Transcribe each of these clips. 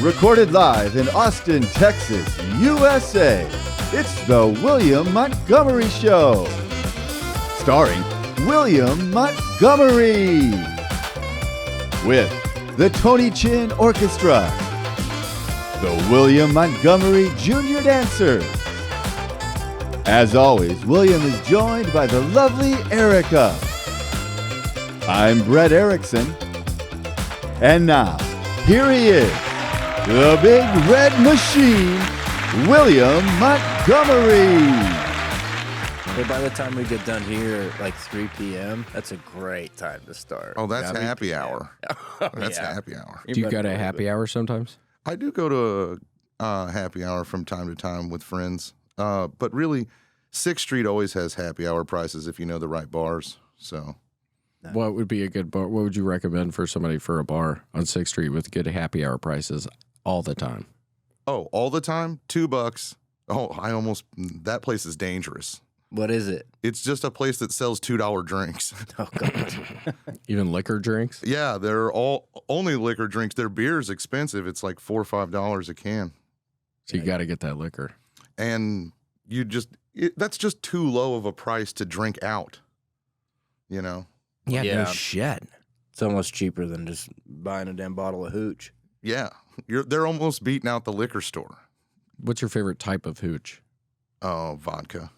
Recorded live in Austin, Texas, USA, it's the William Montgomery Show. Starring William Montgomery. With the Tony Chin Orchestra. The William Montgomery Jr. Dancers. As always, William is joined by the lovely Erica. I'm Brett Erickson. And now, here he is, the big red machine, William Montgomery. Hey, by the time we get done here at like 3 p.m., that's a great time to start. Oh, that's happy hour. That's Yeah. happy hour. Do you got a happy hour sometimes? I do go to a happy hour from time to time with friends. But really, 6th Street always has happy hour prices if you know the right bars. So, What would be a good bar? What would you recommend for somebody for a bar on 6th Street with good happy hour prices all the time? oh, all the time, $2. Oh, that place is dangerous. What is it? It's just a place that sells $2 drinks. Oh, God. Even liquor drinks? Yeah, they're all only liquor drinks. Their beer's expensive. It's like $4 or $5 a can. So you got to get that liquor. And that's just too low of a price to drink out, you know? Yeah, Yeah. no shit. It's almost cheaper than just buying a damn bottle of hooch. Yeah, they're almost beating out the liquor store. What's your favorite type of hooch? Oh, vodka.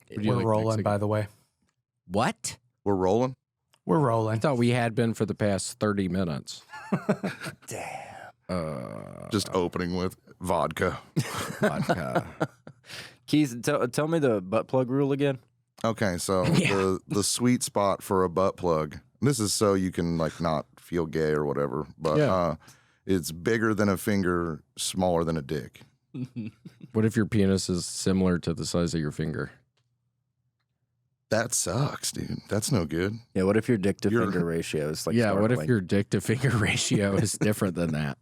What do you We're like, rolling, Mexican? by the way. What? We're rolling. We're I rolling. thought we had been for the past 30 minutes. Damn. Just opening with vodka. Vodka. Keith, tell me the butt plug rule again. Okay, so Yeah. the sweet spot for a butt plug. This is so you can like not feel gay or whatever, but Yeah. it's bigger than a finger, smaller than a dick. What if your penis is similar to the size of your finger? That sucks, dude. That's no good. Yeah, what if your dick to You're- finger ratio is like yeah, what if startling? your dick to finger ratio is different than that?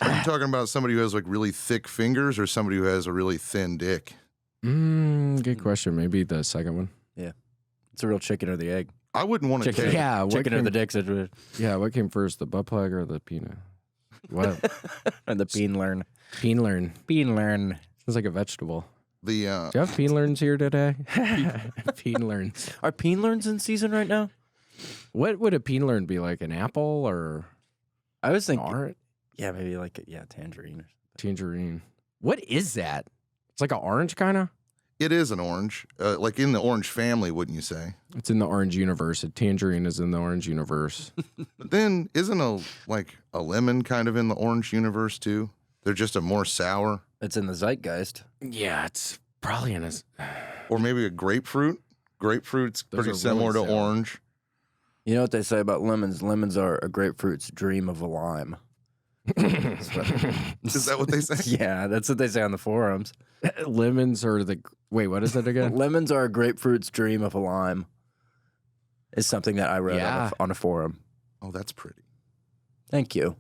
Are you talking about somebody who has like really thick fingers or somebody who has a really thin dick? Good question. Maybe the second one. It's a real chicken or the egg. I wouldn't want to Chicken. kick. Yeah, what Chicken or came, the dick situation. yeah, what came first, the butt plug or the penis? What? And the peen learn. Peen learn. Peen learn. Sounds like a vegetable. The Do you have peen learns here today? Peen learns. Are peen learns in season right now? What would a peen learn be like? An apple or I was an thinking, orange? yeah, maybe like tangerine. Tangerine. What is that? It's like an orange kind of? it is an orange, like in the orange family, wouldn't you say? It's in the orange universe. A tangerine is in the orange universe. But then isn't a lemon kind of in the orange universe too? They're just a more sour, It's in the zeitgeist. Yeah, it's probably in a. or maybe a grapefruit. Grapefruit's Those pretty are similar really to sour. orange. You know what they say about lemons? Lemons are a grapefruit's dream of a lime. Is that what they say? Yeah, that's what they say on the forums. Lemons are the. Wait, what is it again? Lemons are a grapefruit's dream of a lime. Is something that I read Yeah. on a forum. Oh, that's pretty. Thank you.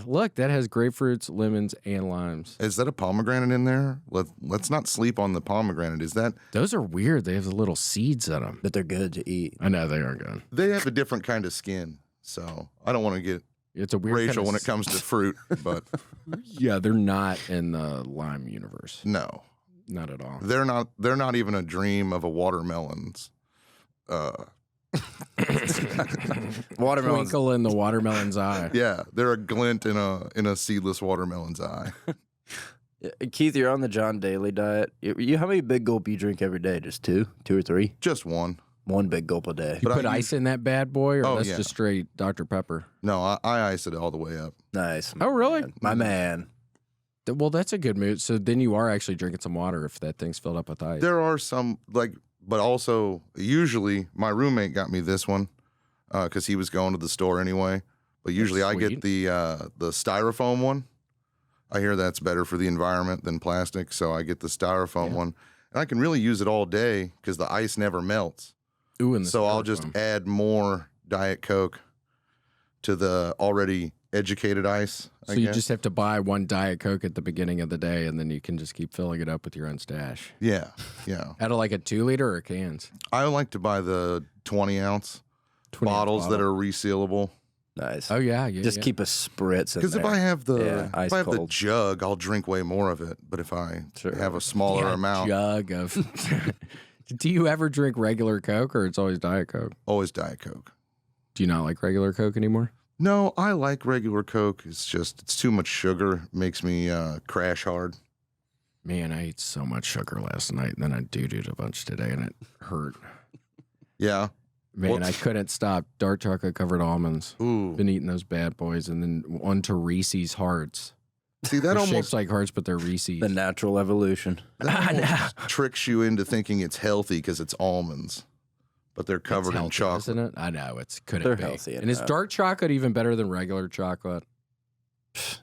Look, that has grapefruits, lemons, and limes. Is that a pomegranate in there? Let's not sleep on the pomegranate. Is that Those are weird. They have the little seeds in them. But they're good to eat. I know they are good. they have a different kind of skin? So I don't want to get It's a weird racial kind of when it comes to fruit, but Yeah, they're not in the lime universe. no, Not at all. they're not. They're not even a dream of a watermelon's. Watermelons. Twinkle in the watermelon's eye. Yeah, they're a glint in a seedless watermelon's eye. Keith, you're on the John Daly diet. How many big gulp you drink every day? Just two or three? Just one. One big gulp a day. You But put I ice in that bad boy, or Oh, that's yeah. just straight Dr. Pepper? No, I ice it all the way up. Nice. Oh, really? My man. Well, that's a good mood. So then you are actually drinking some water if that thing's filled up with ice. There are some but also usually my roommate got me this one because he was going to the store anyway. But usually I sweet. get the styrofoam one. I hear that's better for the environment than plastic, so I get the styrofoam one, and I can really use it all day because the ice never melts. Ooh, and the So I'll just styrofoam. add more Diet Coke to the already educated ice. So I you guess. just have to buy one Diet Coke at the beginning of the day, and then you can just keep filling it up with your own stash. yeah. Out of like a 2-liter or cans? I like to buy the 20-ounce 20 bottles that are resealable. Nice. Oh yeah, yeah. Just yeah. keep a spritz in Because there. if I have the Yeah, if I have the ice-cold. jug, I'll drink way more of it. But if I Sure. have a smaller Yeah, amount, jug of. Do you ever drink regular Coke or it's always Diet Coke? always Diet Coke. Do you not like regular Coke anymore? No, I like regular Coke. It's too much sugar. Makes me crash hard. Man, I ate so much sugar last night, and then I doo-dooed a bunch today, and it hurt. Yeah. Man, Well- I couldn't stop. Dark chocolate covered almonds. Ooh. Been eating those bad boys, and then onto Reese's Hearts. See, that They're almost shaped like hearts, but they're Reese's. The natural evolution. That almost tricks you into thinking it's healthy because it's almonds, but they're covered It's in healthy, chocolate. isn't it? I know it's couldn't They're be. healthy And is enough. dark chocolate even better than regular chocolate?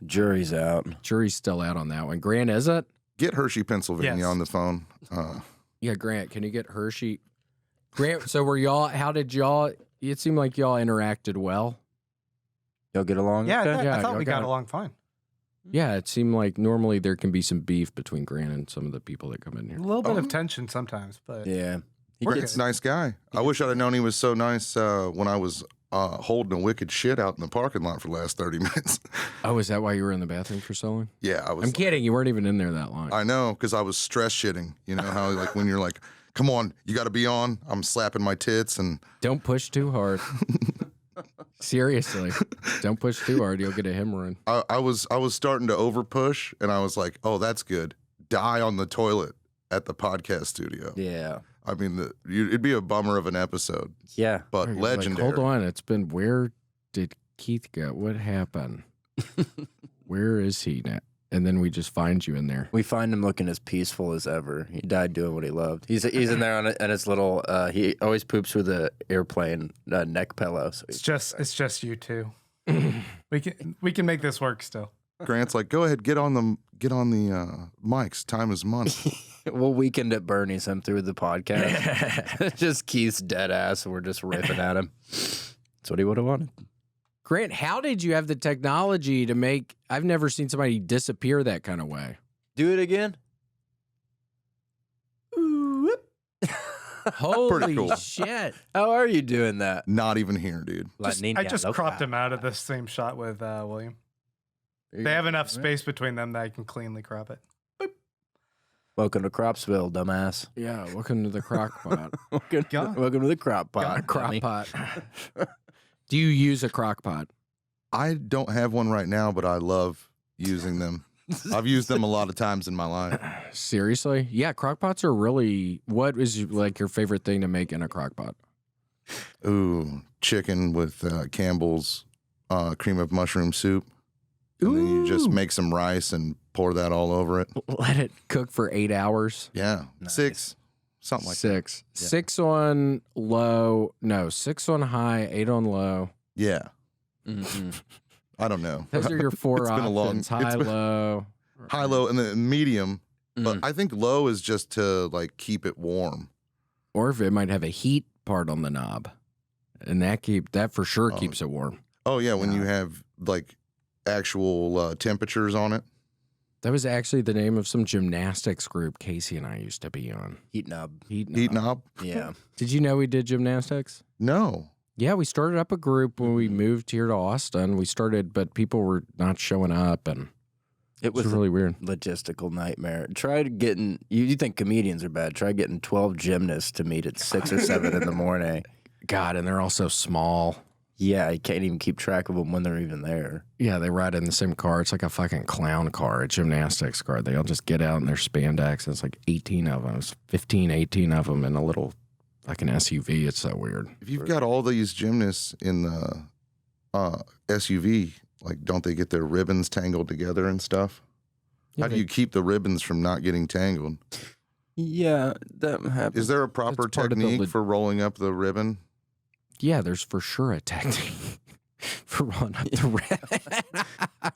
Jury's out. Jury's still out on that one. Grant, is it? Get Hershey, Pennsylvania Yes. on the phone. Yeah, Grant, can you get Hershey? Grant, so were y'all? How did y'all? It seemed like y'all interacted well. Y'all get along? Yeah, okay? I thought y'all we got got it. along fine. Yeah, it seemed like normally there can be some beef between Grant and some of the people that come in A here. little bit of tension sometimes, but Yeah. He We're gets- It's a nice guy. I wish I'd have known he was so nice when I was holding a wicked shit out in the parking lot for the last 30 minutes. Oh, is that why you were in the bathroom for so long? Yeah, I was. I'm kidding. You weren't even in there that long. I know, because I was stress shitting. You know how like when you're like, come on, you got to be on. I'm slapping my tits and Don't push too hard. Seriously, don't push too hard. You'll get a hemorrhoid. I was starting to over push, and I was like, oh, that's good. Die on the toilet at the podcast studio. Yeah. I mean, it'd be a bummer of an episode, Yeah. but You're legendary. Like, hold on, it's been. Where did Keith go? What happened? Where is he now? And then we just find you in there. We find him looking as peaceful as ever. He died doing what he loved. He's in there on his little. He always poops with the airplane neck pillow. So it's just you two. we can make this work still. Grant's like, go ahead, get on the mics. Time is money. we'll weekend at Bernie's him through the podcast. Just Keith's dead ass, and we're just ripping at him. That's what he would have wanted. Grant, how did you have the technology to make? I've never seen somebody disappear that kind of way. Do it again. Holy cool. shit! How are you doing that? Not even here, dude. I just cropped him out of the same shot with William. They have enough space between them that I can cleanly crop it. Welcome to Cropsville, dumbass. Yeah, welcome to the crock pot. Welcome to the crop pot. Crock dummy. pot. Do you use a crock pot? I don't have one right now, but I love using them. I've used them a lot of times in my life. Seriously? Yeah, crock pots are really. What is like your favorite thing to make in a crock pot? Ooh, chicken with Campbell's cream of mushroom soup. And then you just Ooh. make some rice and pour that all over it. Let it cook for 8 hours. Yeah. Nice. 6, something like Six. that. 6 on low. No, 6 on high, 8 on low. Yeah. Mm-mm. I don't know. Those are your four It's been a long- options. High, it's been- low. High, low, and then medium. But Mm. I think low is just to like keep it warm. Or if it might have a heat part on the knob. And that for sure Oh. keeps it warm. Oh yeah, when Yeah. you have like actual temperatures on it. That was actually the name of some gymnastics group Casey and I used to be on. Heat knob. Heat Heat knob? Yeah. Did you know we did gymnastics? No. Yeah, we started up a group when we moved here to Austin. We started, but people were not showing up, and It it was was a really weird. logistical nightmare. Try getting, you think comedians are bad. Try getting 12 gymnasts to meet at 6 or 7 in the morning. God, and they're all so small. Yeah, you can't even keep track of them when they're even there. Yeah, they ride in the same car. It's like a fucking clown car, a gymnastics car. They all just get out in their spandex. And it's like 18 of them. It's 15, 18 of them in a little fucking SUV. It's so weird. If you've got all these gymnasts in the SUV, like don't they get their ribbons tangled together and stuff? How do you keep the ribbons from not getting tangled? Yeah, that happens. Is there a proper That's part of the technique for rolling up the ribbon? Yeah, there's for sure a technique for rolling up the ribbon.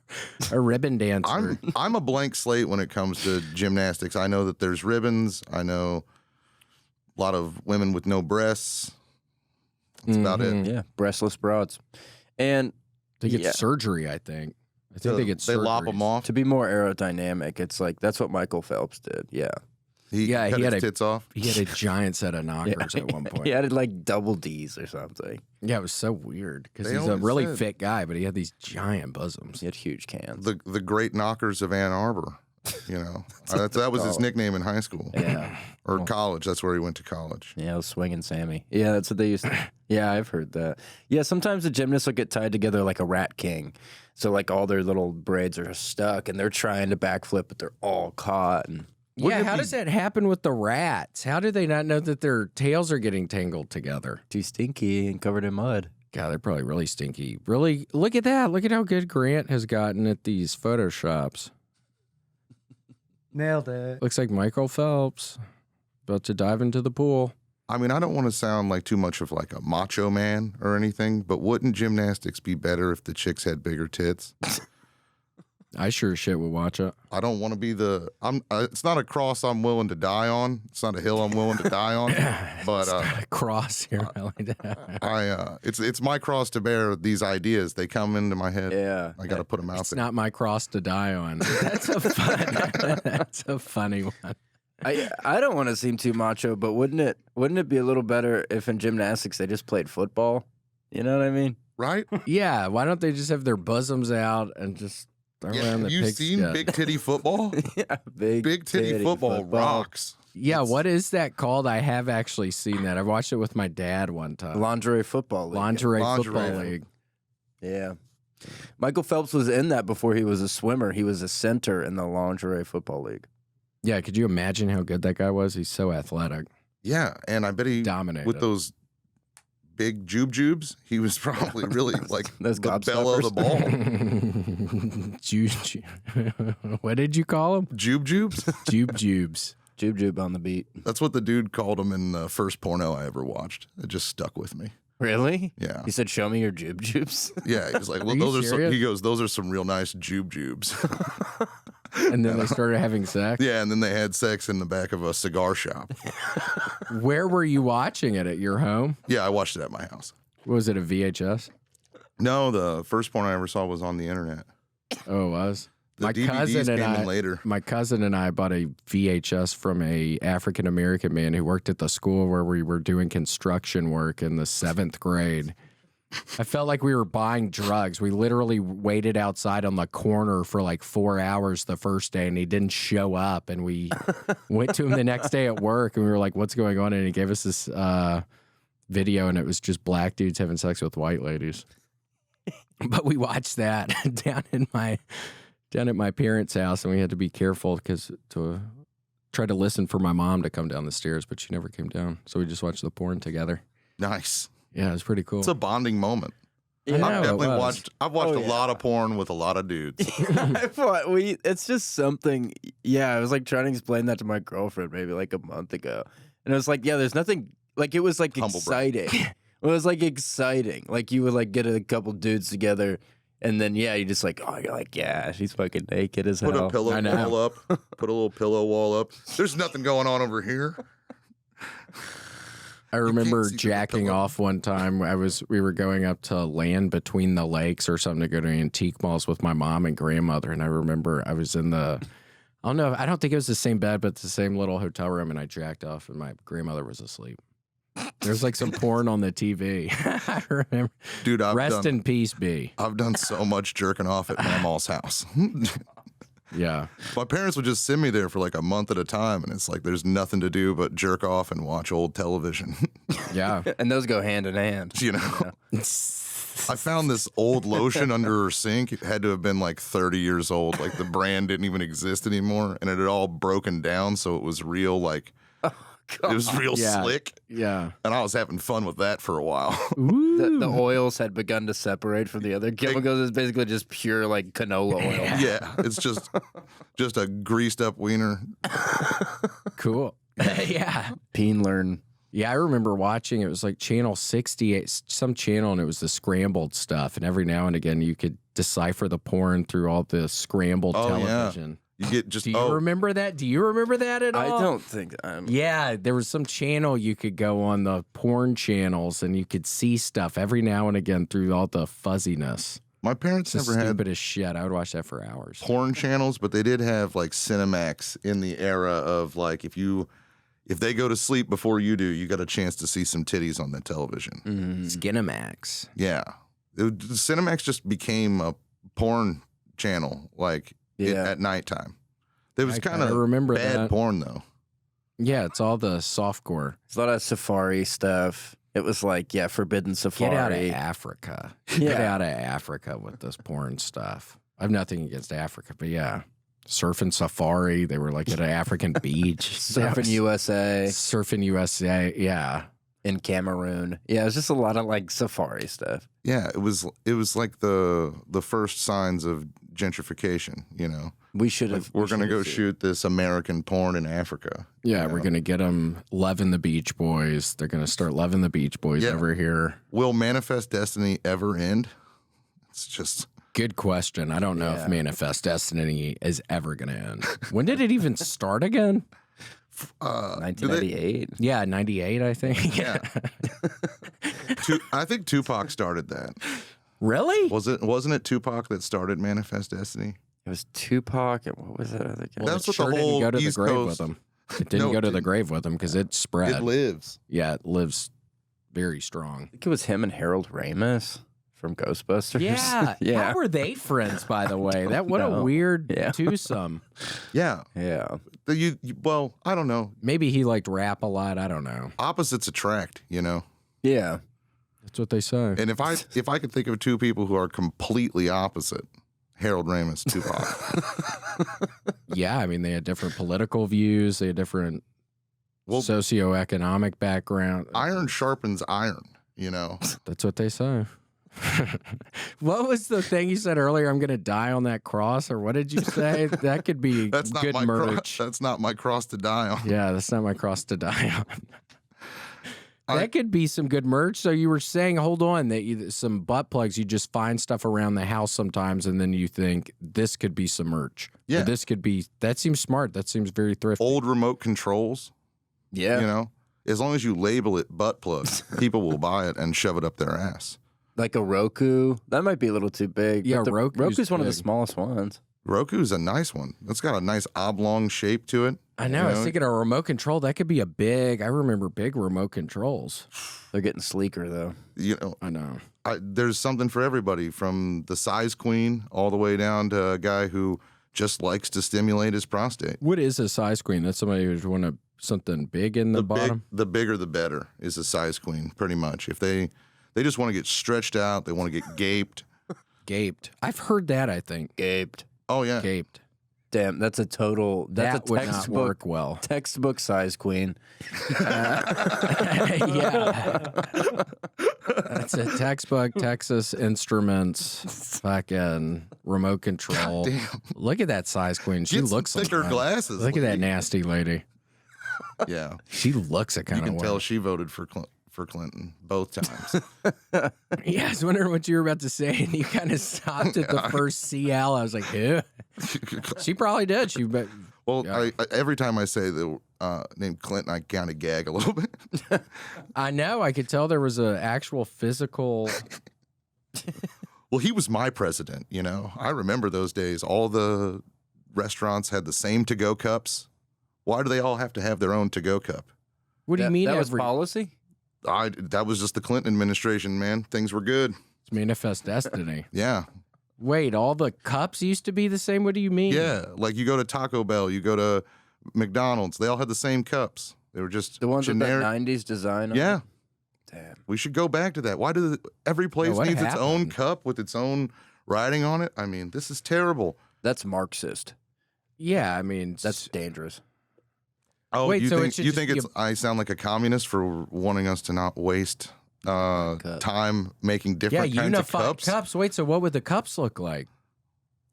A ribbon dancer. I'm a blank slate when it comes to gymnastics. I know that there's ribbons. I know a lot of women with no breasts. That's about it. Yeah, breastless broads. And They get Yeah. surgery, I think. I think So they get they lop them surgeries. off. to be more aerodynamic, it's like that's what Michael Phelps did. Yeah. He Yeah, cut he had his tits off. He had a giant set of knockers at one point. He had like double D's or something. Yeah, it was so weird because They he's a always really said- fit guy, but he had these giant bosoms. He had huge cans. The great knockers of Ann Arbor. That was his nickname in high school. Yeah. Or college. That's where he went to college. Yeah, it was Swinging Sammy. Yeah, that's what they used to. Yeah, I've heard that. Yeah, sometimes the gymnasts will get tied together like a rat king. So, like, all their little braids are stuck and they're trying to backflip, but they're all caught. And Yeah, how does that happen with the rats? How do they not know that their tails are getting tangled together? too stinky and covered in mud. God, they're probably really stinky. Really, look at that. Look at how good Grant has gotten at these Photoshops. Nailed it. Looks like Michael Phelps about to dive into the pool. I mean, I don't want to sound like too much of like a macho man or anything, but wouldn't gymnastics be better if the chicks had bigger tits? I sure as shit would watch it. I don't want to be it's not a cross I'm willing to die on. It's not a hill I'm willing to die on. But Cross here. I like that. it's my cross to bear. These ideas, they come into my head. Yeah. I got to put them out It's there. not my cross to die on. That's a funny one. I don't want to seem too macho, but wouldn't it be a little better if in gymnastics they just played football? You know what I mean? Right? Yeah, why don't they just have their bosoms out and just throw Yeah, around the have you seen pigskin? big titty football? Yeah, Big titty football rocks. Yeah, what is that called? I have actually seen that. I watched it with my dad one time. Lingerie football league. Lingerie Lingerie. Football League. Yeah. Michael Phelps was in that before he was a swimmer. He was a center in the lingerie football league. Yeah, could you imagine how good that guy was? He's so athletic. Yeah, and I bet he Dominated. with those big jubes, he was probably really like Those the bell of the ball. What did you call him? Jubes? Jubes. Jube on the beat. That's what the dude called him in the first porno I ever watched. It just stuck with me. Really? Yeah. He said, "Show me your jubes." Yeah, he was like, "Well, Are you those are some." serious? He goes, "Those are some real nice jubes." And then they started having sex. Yeah, and then they had sex in the back of a cigar shop. Where were you watching it? At your home? Yeah, I watched it at my house. Was it a VHS? No, the first porn I ever saw was on the internet. Oh, it was. The DVDs came in later. My cousin and I bought a VHS from a African American man who worked at the school where we were doing construction work in the 7th grade. I felt like we were buying drugs. We literally waited outside on the corner for like 4 hours the first day, and he didn't show up. And we went to him the next day at work, and we were like, "What's going on?" And he gave us this video, and it was just black dudes having sex with white ladies. But we watched that down at my parents' house, and we had to be careful because to try to listen for my mom to come down the stairs, but she never came down. So we just watched the porn together. Nice. Yeah, it was pretty cool. It's a bonding moment. Yeah. I've watched a lot of porn with a lot of dudes. It's just something. Yeah, I was like trying to explain that to my girlfriend maybe like a month ago, and I was like, "Yeah, there's nothing like it was like Humble brag. exciting. It was like exciting. Like you would like get a couple dudes together, and then yeah, you just like you're like yeah, she's fucking naked as Put hell. a pillow I know. wall up. Put a little pillow wall up. There's nothing going on over here. I remember see through the jacking pillow. off one time. We were going up to Land Between the Lakes or something to go to antique malls with my mom and grandmother. And I remember I was in I don't think it was the same bed, but the same little hotel room. And I jacked off and my grandmother was asleep. There's like some porn on the TV. I remember. Dude, Rest in peace, B. I've done so much jerking off at Mamaw's house. Yeah. My parents would just send me there for like a month at a time, and it's like there's nothing to do but jerk off and watch old television. Yeah. And those go hand in hand. You know? I found this old lotion under her sink. It had to have been like 30 years old. Like the brand didn't even exist anymore, and it had all broken down, so it was real like it was real Yeah. slick. Yeah. And I was having fun with that for a while. The oils had begun to separate from the other chemicals. It's basically just pure like canola oil. Yeah, it's just a greased up wiener. Cool. Yeah. Peen learn. Yeah, I remember watching. It was like channel 68, some channel, and it was the scrambled stuff. And every now and again, you could decipher the porn through all the scrambled Oh, yeah. television. You get just Do you remember that? Do you remember that at all? I don't think I'm. Yeah, there was some channel you could go on the porn channels, and you could see stuff every now and again through all the fuzziness. My parents It's the never had stupidest shit. I would watch that for hours. porn channels, but they did have like Cinemax in the era of like if they go to sleep before you do, you got a chance to see some titties on the television. Skinamax. Yeah, Cinemax just became a porn channel like at nighttime. There was kind of remember bad that. porn though. Yeah, it's all the softcore. It's a lot of safari stuff. It was like, forbidden safari. Get out of Africa. Get out of Africa with this porn stuff. I have nothing against Africa, but yeah. Surfing safari. They were like at an African beach. Surfing USA. Surfing USA, yeah. In Cameroon. Yeah, it was just a lot of like safari stuff. Yeah, it was like the first signs of gentrification, you know. We should have. We're going to go shoot this American porn in Africa. Yeah, we're going to get them loving the Beach Boys. They're going to start loving the Beach Boys over here. Will Manifest Destiny ever end? It's just... Good question. I don't know if Manifest Destiny is ever going to end. When did it even start again? 1998. Yeah, 98, I think. Yeah. I think Tupac started that. Really? Wasn't it Tupac that started Manifest Destiny? It was Tupac, and what was that other guy? That's what sure the whole didn't go to East the grave Coast... with him. It didn't go to the grave with him because it spread. It lives. Yeah, it lives very strong. I think it was him and Harold Ramis from Ghostbusters. Yeah. How were they friends, by the way? What a weird twosome. Yeah. Yeah. Well, I don't know. Maybe he liked rap a lot. I don't know. Opposites attract, you know. Yeah. That's what they say. And if I could think of two people who are completely opposite, Harold Ramis, Tupac. Yeah, I mean, they had different political views. They had different socioeconomic background. Iron sharpens iron, you know. That's what they say. What was the thing you said earlier? I'm going to die on that cross, or what did you say? That could be good merch. That's not my cross to die on. Yeah, that's not my cross to die on. That could be some good merch. So you were saying, hold on, that some butt plugs, you just find stuff around the house sometimes, and then you think this could be some merch. Yeah. Or this could be, that seems smart. That seems very thrifty. Old remote controls. Yeah. You know, as long as you label it butt plugs, people will buy it and shove it up their ass. Like a Roku. That might be a little too big. Yeah, Roku's one of the smallest ones. Roku's a nice one. It's got a nice oblong shape to it. I know. I was thinking a remote control. That could be I remember big remote controls. They're getting sleeker, though. You know, I know. There's something for everybody, from the size queen all the way down to a guy who just likes to stimulate his prostate. What is a size queen? That's somebody who's want something big in the bottom? The bigger the better is a size queen, pretty much. If they just want to get stretched out, they want to get gaped. Gaped. I've heard that, I think. Gaped. Oh, yeah. Gaped. Damn, that's a total. That's That a would not work well. Textbook size queen. Yeah. That's a textbook Texas Instruments fucking remote control. Damn. Look at that size queen. She Get some looks like thicker that. glasses. Look at that nasty lady. Yeah. She looks a kind You of can way. tell she voted for Clinton both times. Yeah, I was wondering what you were about to say, and you kind of stopped at the first CL. I was like, who? She probably did. Well, Yeah. I every time I say the name Clinton, I kind of gag a little bit. I know. I could tell there was an actual physical. Well, he was my president, you know. I remember those days. All the restaurants had the same to-go cups. Why do they all have to have their own to-go cup? What do you mean? That was policy? That was just the Clinton administration, man. Things were good. It's manifest destiny. Yeah. Wait, all the cups used to be the same? What do you mean? Yeah. Like you go to Taco Bell, you go to McDonald's, they all had the same cups. They were just The ones generic. with that 90s design on Yeah. them? Damn. We should go back to that. Why do every place what needs its own happened? cup with its own writing on it? I mean, this is terrible. That's Marxist. Yeah, I mean, That's dangerous. Oh, Wait, you so think it should you just think be it's I sound like a communist for wanting us to not waste time making different kinds of unified cups? cups. Wait, so what would the cups look like?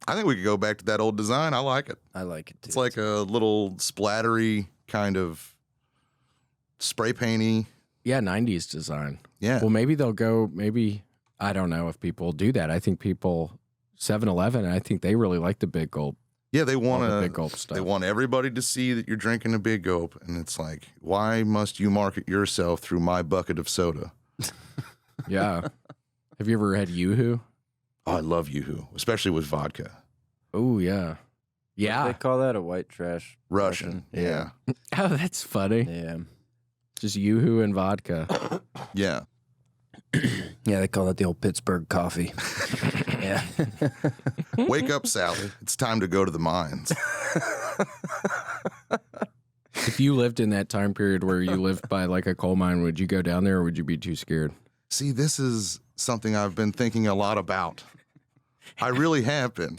I think we could go back to that old design. I like it. I like it too. It's like a little splattery kind of spray painty. Yeah, 90s design. Yeah. Well, maybe they'll go, I don't know if people do that. I think 7-Eleven, I think they really like the big gulp. Yeah, they want all the big to. gulp stuff. They want everybody to see that you're drinking a big gulp, and it's like, why must you market yourself through my bucket of soda? Yeah. Have you ever had Yoo-Hoo? Oh, I love Yoo-hoo, especially with vodka. Oh, yeah. Yeah. They call that a white trash. Russian. Yeah. Oh, that's funny. Yeah. Just Yoo-hoo and vodka. Yeah. Yeah, they call that the old Pittsburgh coffee. Yeah. Wake up, Sally. It's time to go to the mines. If you lived in that time period where you lived by like a coal mine, would you go down there or would you be too scared? See, this is something I've been thinking a lot about. I really have been.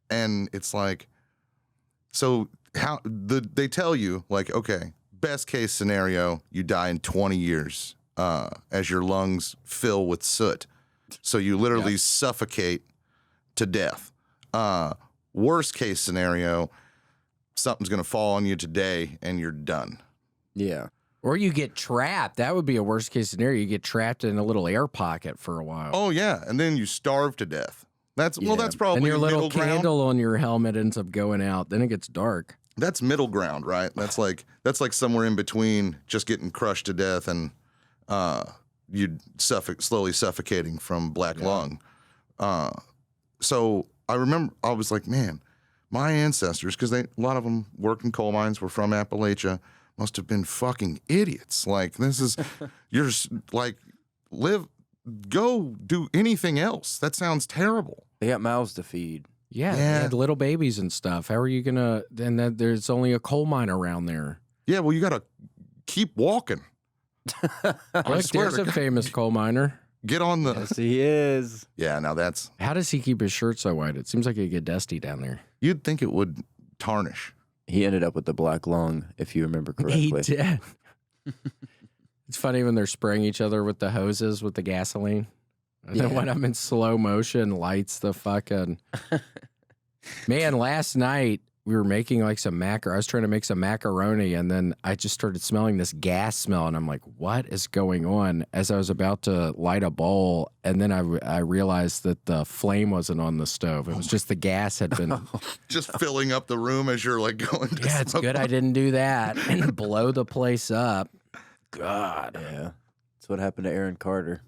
And it's like, so they tell you, like, okay, best case scenario, you die in 20 years as your lungs fill with soot. So you literally suffocate to death. Worst case scenario, something's going to fall on you today and you're done. Yeah. Or you get trapped. That would be a worst case scenario. You get trapped in a little air pocket for a while. Oh, yeah. And then you starve to death. That's Yeah. probably And your little middle ground. candle on your helmet ends up going out. Then it gets dark. That's middle ground, right? That's like somewhere in between just getting crushed to death and you'd slowly suffocating from black lung. So I remember I was like, man, my ancestors, because a lot of them worked in coal mines, were from Appalachia, must have been fucking idiots. Like, this is, you're like, go do anything else. That sounds terrible. They got mouths to feed. Yeah, they Yeah. had little babies and stuff. How are you gonna? And then there's only a coal mine around there. Yeah, well, you got to keep walking. Look, swear there's to a God. famous coal miner. Get on the. Yes, he is. Yeah, now that's. How does he keep his shirt so white? It seems like he'd get dusty down there. You'd think it would tarnish. He ended up with the black lung, if you remember He correctly. did. It's funny when they're spraying each other with the hoses with the gasoline. And then Yeah. when I'm in slow motion, lights the fucking. Man, last night we were making like some I was trying to make some macaroni, and then I just started smelling this gas smell, and I'm like, "What is going on?" As I was about to light a bowl, and then I realized that the flame wasn't on the stove. It was just the gas had been. Just filling up the room as you're like going to Yeah, it's smoke. good I didn't do that and blow the place up. God. Yeah. That's what happened to Aaron Carter.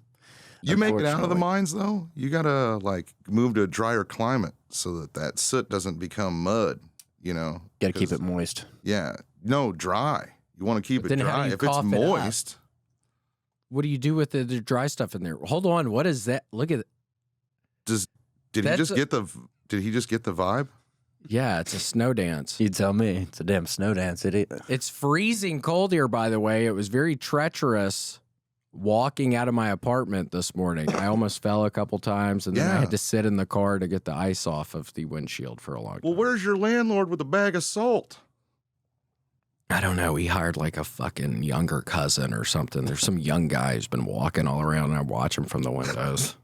You make it out of the Unfortunately. mines, though? You got to, like, move to a drier climate so that soot doesn't become mud, you know? Got to keep Because- it moist. Yeah. No, dry. You want to keep But it then how do dry. you If it's cough it up? moist, What do you do with the dry stuff in there? Hold on. What is that? Look at it. did he That's just get the vibe? Yeah, it's a snow dance. You tell me. It's a damn snow dance, idiot. It's freezing cold here, by the way. It was very treacherous walking out of my apartment this morning. I almost fell a couple times, and then I Yeah. had to sit in the car to get the ice off of the windshield for a long time. Well, where's your landlord with a bag of salt? I don't know. He hired like a fucking younger cousin or something. There's some young guy who's been walking all around, and I watch him from the windows.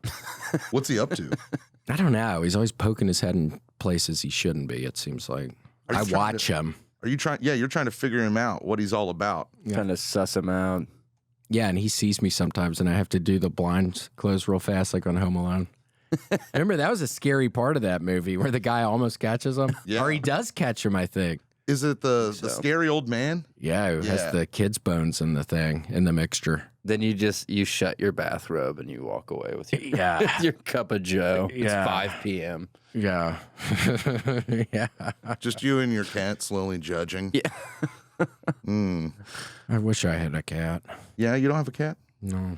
What's he up to? I don't know. He's always poking his head in places he shouldn't be, it seems like. Are you I trying watch to- him. Are you trying? Yeah, you're trying to figure him out, what he's all about. Trying to suss him out. Yeah, and he sees me sometimes, and I have to do the blinds close real fast, like on Home Alone. Remember, that was a scary part of that movie where the guy almost catches him? Yeah. Or he does catch him, I think. Is it the So. scary old man? Yeah, who has Yeah. the kid's bones in the thing, in the mixture. Then you shut your bathrobe and you walk away with your, Yeah. with your cup of Joe. It's Yeah. 5 p.m. Yeah. Yeah. Just you and your cat slowly judging. Yeah. Mm. I wish I had a cat. Yeah, you don't have a cat? No.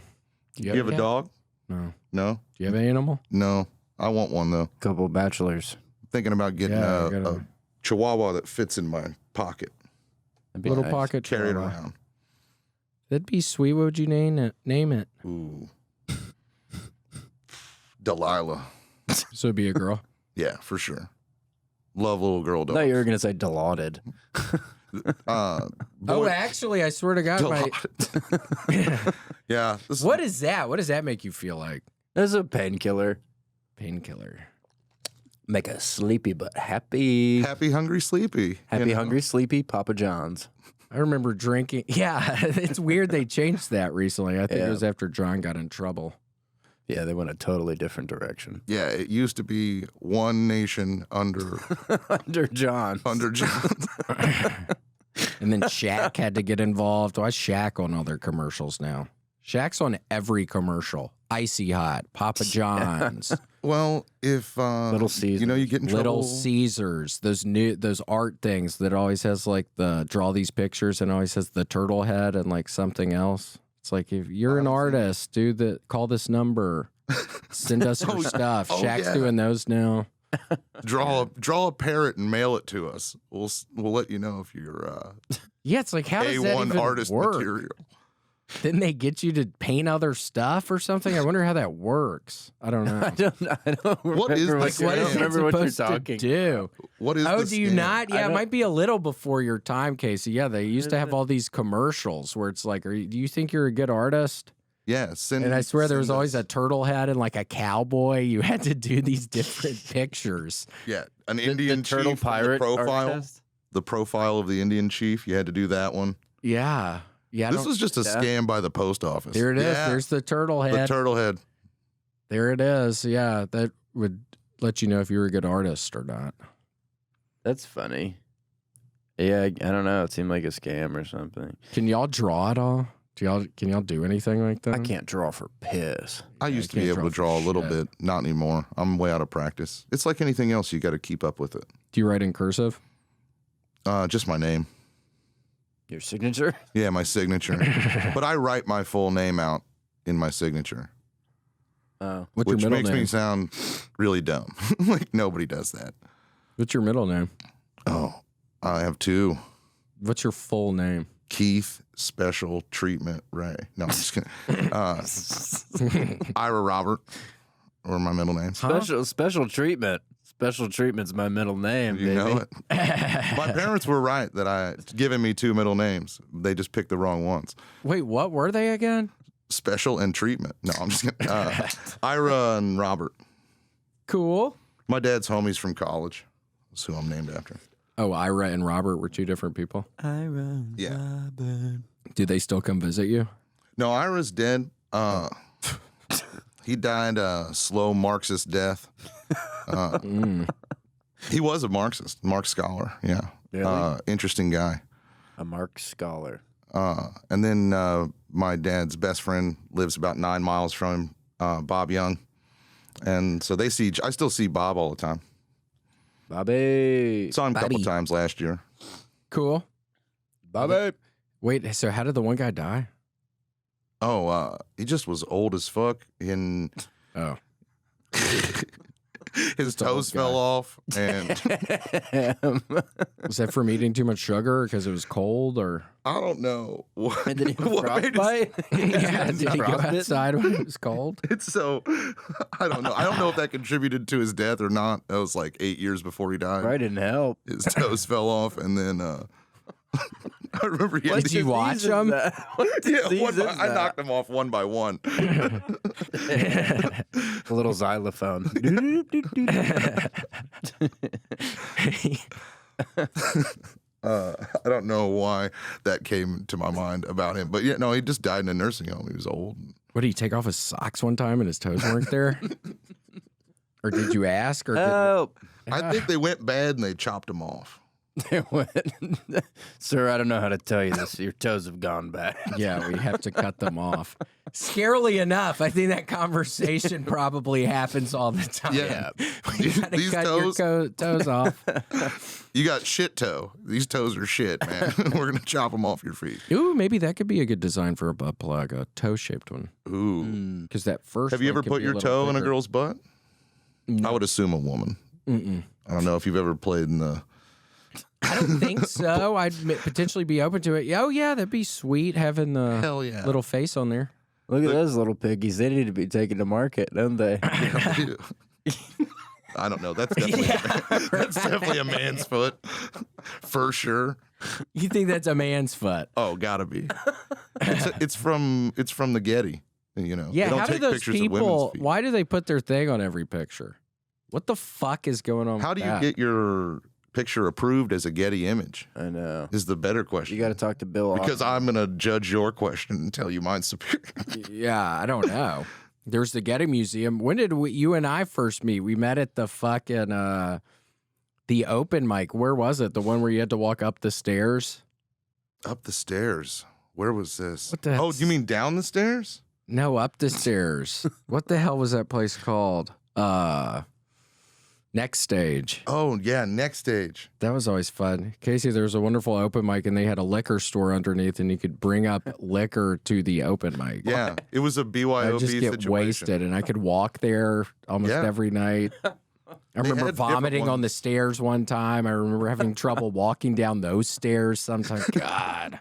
Do You have a cat? dog? No. No? Do you have an animal? No. I want one, though. Couple of bachelors. Thinking about getting Yeah, I a gotta- chihuahua that fits in my pocket. That'd be Little nice. pocket Carry it chihuahua. around. That'd be sweet. What would you name it? Ooh. Delilah. So it'd be a girl. Yeah, for sure. Love little girl I thought dogs. you were going to say Dilaudid. Oh, boy- actually, I swear to God, yeah. This what is that? What does that make you feel like? There's a painkiller. Painkiller. Make us sleepy but happy. Happy, hungry, sleepy. Happy, you know? hungry, sleepy Papa John's. I remember drinking. Yeah, it's weird they changed that recently. I think it Yeah. was after John got in trouble. Yeah, they went a totally different direction. Yeah, it used to be one nation under Under John. John. And then Shaq had to get involved. Why is Shaq on all their commercials now? Shaq's on every commercial. Icy Hot, Papa John's. Well, if Little Caesars. you know, you get in trouble. Little Caesars, those art things that always has like the draw these pictures and always has the turtle head and like something else. It's like if you're an artist, call this number, send us your stuff. Shaq's doing those now. Draw a parrot and mail it to us. We'll let you know if you're Yeah, it's like how does that A1 even artist work? material. Didn't they get you to paint other stuff or something? I wonder how that works. I don't know. I don't What is remember this? what, What I is don't it remember what you're supposed to talking. do? What is Oh, the do you scam? not? Yeah, it might be a little before your time, Casey. Yeah, they used to have all these commercials where it's like, do you think you're a good artist? Yeah, And I swear there was send always us. a turtle head and like a cowboy. You had to do these different pictures. Yeah, an Indian turtle chief, pirate the profile, artist? the profile of the Indian chief. You had to do that one. Yeah. Yeah. This was just a scam by the post office. There it is. Yeah, There's the turtle the head. turtle head. There it is. Yeah. That would let you know if you were a good artist or not. That's funny. Yeah, I don't know. It seemed like a scam or something. Can y'all draw at all? Can y'all do anything like that? I can't draw for piss. I used to be can't able to draw draw for a little shit. bit, not anymore. I'm way out of practice. It's like anything else; you got to keep up with it. Do you write in cursive? Just my name. Your signature? Yeah, my signature. But I write my full name out in my signature, Oh, What's which your middle makes name? me sound really dumb. Like nobody does that. What's your middle name? Oh, I have two. What's your full name? Keith Special Treatment Ray. No, I'm just kidding. Ira Robert, or my middle name. special treatment. Special treatment's my middle name. You baby. know it. My parents were right that giving me two middle names. They just picked the wrong ones. Wait, what were they again? Special and Treatment. No, I'm just kidding. Ira and Robert. Cool. My dad's homies from college. That's who I'm named after. Oh, Ira and Robert were two different people. Yeah. Do they still come visit you? No, Ira's dead. He died a slow Marxist death. He was a Marxist, Marx scholar. Yeah. Really? Interesting guy. A Mark scholar. And then my dad's best friend lives about 9 miles from him, Bob Young. And so I still see Bob all the time. Bobby. Saw him a couple Bobby. times last year. Cool. Bobby. Wait, so how did the one guy die? Oh, he just was old as fuck. And Oh. his toes fell off. And Was that from eating too much sugar because it was cold or? I don't know. What, And did he have what made his- frostbite? Yeah, did he go Frostbite? outside when it was cold? It's so, I don't know. I don't know if that contributed to his death or not. That was like 8 years before he died. Probably didn't help. His toes fell off. And then I remember he had Did you watch them? What Yeah, disease one is by, I that? knocked them off one by one. A little xylophone. I don't know why that came to my mind about him, but yeah, no, he just died in a nursing home. He was old. What, did he take off his socks one time and his toes weren't there? Or did you ask? Or did, Help. I think they went bad and they chopped him off. They went. Sir, I don't know how to tell you this. Your toes have gone back. yeah, we have to cut them off. Scarily enough, I think that conversation probably happens all the time. Yeah. You gotta These cut toes- your toes off. You got shit toe. These toes are shit, man. We're gonna chop them off your feet. Ooh, maybe that could be a good design for a butt plug, a toe-shaped one. Ooh. Because that first Have you one ever could put be your little toe in a bigger. girl's butt? I would assume a woman. Mm-mm. I don't know if you've ever played in the. I don't think so. I'd potentially be open to it. Oh, yeah, that'd be sweet having the Hell yeah. little face on there. Look at those little piggies. They need to be taken to market, don't they? I don't know. That's definitely that's definitely a man's foot, for sure. You think that's a man's foot? Oh, gotta be. It's from the Getty. You know. Yeah, they don't how do take those pictures of people, women's feet. why do they put their thing on every picture? What the fuck is going on How with do you that? get your picture approved as a Getty image? I know. Is the better question. You got to talk to Bill. because Austin. I'm gonna judge your question and tell you mine's superior. Yeah, I don't know. There's the Getty Museum. When did you and I first meet? We met at the fucking, the open mic. Where was it? The one where you had to walk up the stairs? Up the stairs. Where was this? What the- Oh, you mean down the stairs? No, up the stairs. What the hell was that place called? Next Stage. Oh, yeah, Next Stage. That was always fun. Casey, there was a wonderful open mic, and they had a liquor store underneath, and you could bring up liquor to the open mic. Yeah, it was a BYOB I just get situation. wasted, and I could walk there almost every night. I remember had different vomiting on the ones. stairs one time. I remember having trouble walking down those stairs sometimes. God.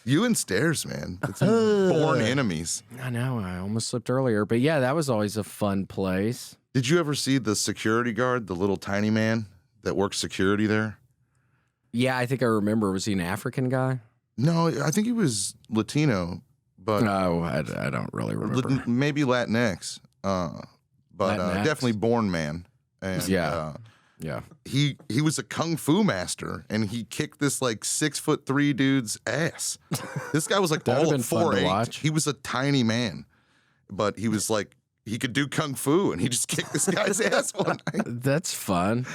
You and stairs, man. It's born enemies. I know. I almost slipped earlier. But yeah, that was always a fun place. Did you ever see the security guard, the little tiny man that works security there? Yeah, I think I remember. Was he an African guy? No, I think he was Latino, but No, I don't really remember. maybe Latinx. But Latinx? definitely born man. And Yeah. he was a kung fu master, and he kicked this like 6'3" dude's ass. This guy was like That would've all been of fun to 4'8". watch. He was a tiny man, but he was like he could do kung fu, and he just kicked this guy's ass one night. That's fun.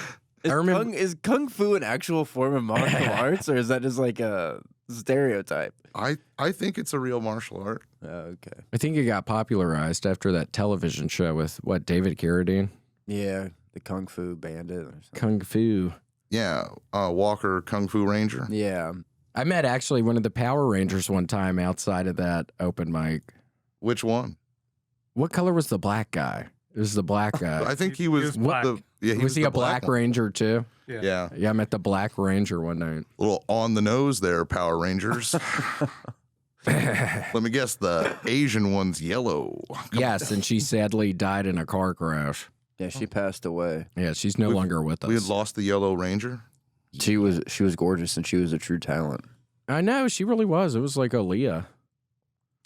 Is kung fu an actual form of martial arts, or is that just like a stereotype? I think it's a real martial art. Oh, okay. I think it got popularized after that television show with, David Carradine? Yeah, the Kung Fu Bandit or something. Kung Fu. Yeah, Walker Kung Fu Ranger. Yeah. I met actually one of the Power Rangers one time outside of that open mic. Which one? What color was the black guy? It was the black guy. I think he was black. He was he the a black one. Ranger too? Yeah, Yeah, I met the Black Ranger one night. a little on the nose there, Power Rangers. Let me guess, the Asian one's yellow. Yes, and she sadly died in a car crash. Yeah, she passed away. Yeah, she's no longer with us. We had lost the Yellow Ranger. She was gorgeous, and she was a true talent. I know, she really was. It was like Aaliyah.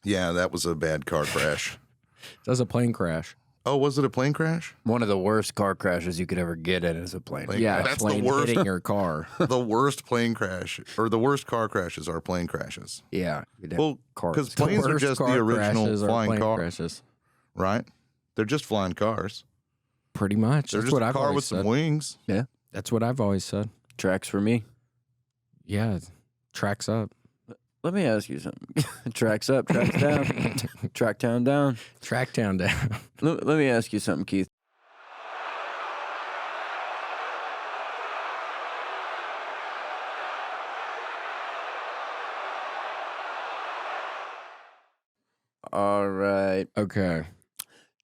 Yeah, that was a bad car crash. That was a plane crash. Oh, was it a plane crash? One of the worst car crashes you could ever get in is a plane. Plane Yeah, crash. That's plane the worst. hitting your car. The worst plane crash, or the worst car crashes are plane crashes, Yeah. Well, cars. because planes are Worst just the car original crashes are flying plane car, crashes. right? They're just flying cars. Pretty much. They're That's just what a I've car always with said. some wings. That's what I've always said. Tracks for me. Yeah, tracks up. Let me ask you something. Tracks up, tracks down. Tracktown down. Tracktown down. Let me ask you something, Keith. All right. Okay.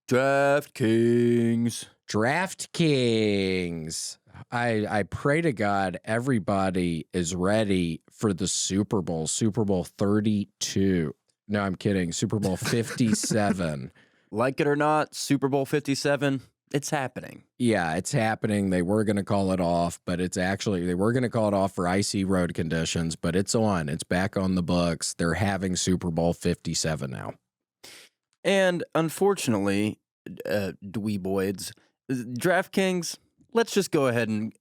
DraftKings. DraftKings. I pray to God everybody is ready for the Super Bowl 32. No, I'm kidding. Super Bowl 57. Like it or not, Super Bowl 57, it's happening. Yeah, it's happening. They were going to call it off, but they were going to call it off for icy road conditions, but it's on. It's back on the books. They're having Super Bowl 57 now. And unfortunately, dweeboids, DraftKings, let's just go ahead and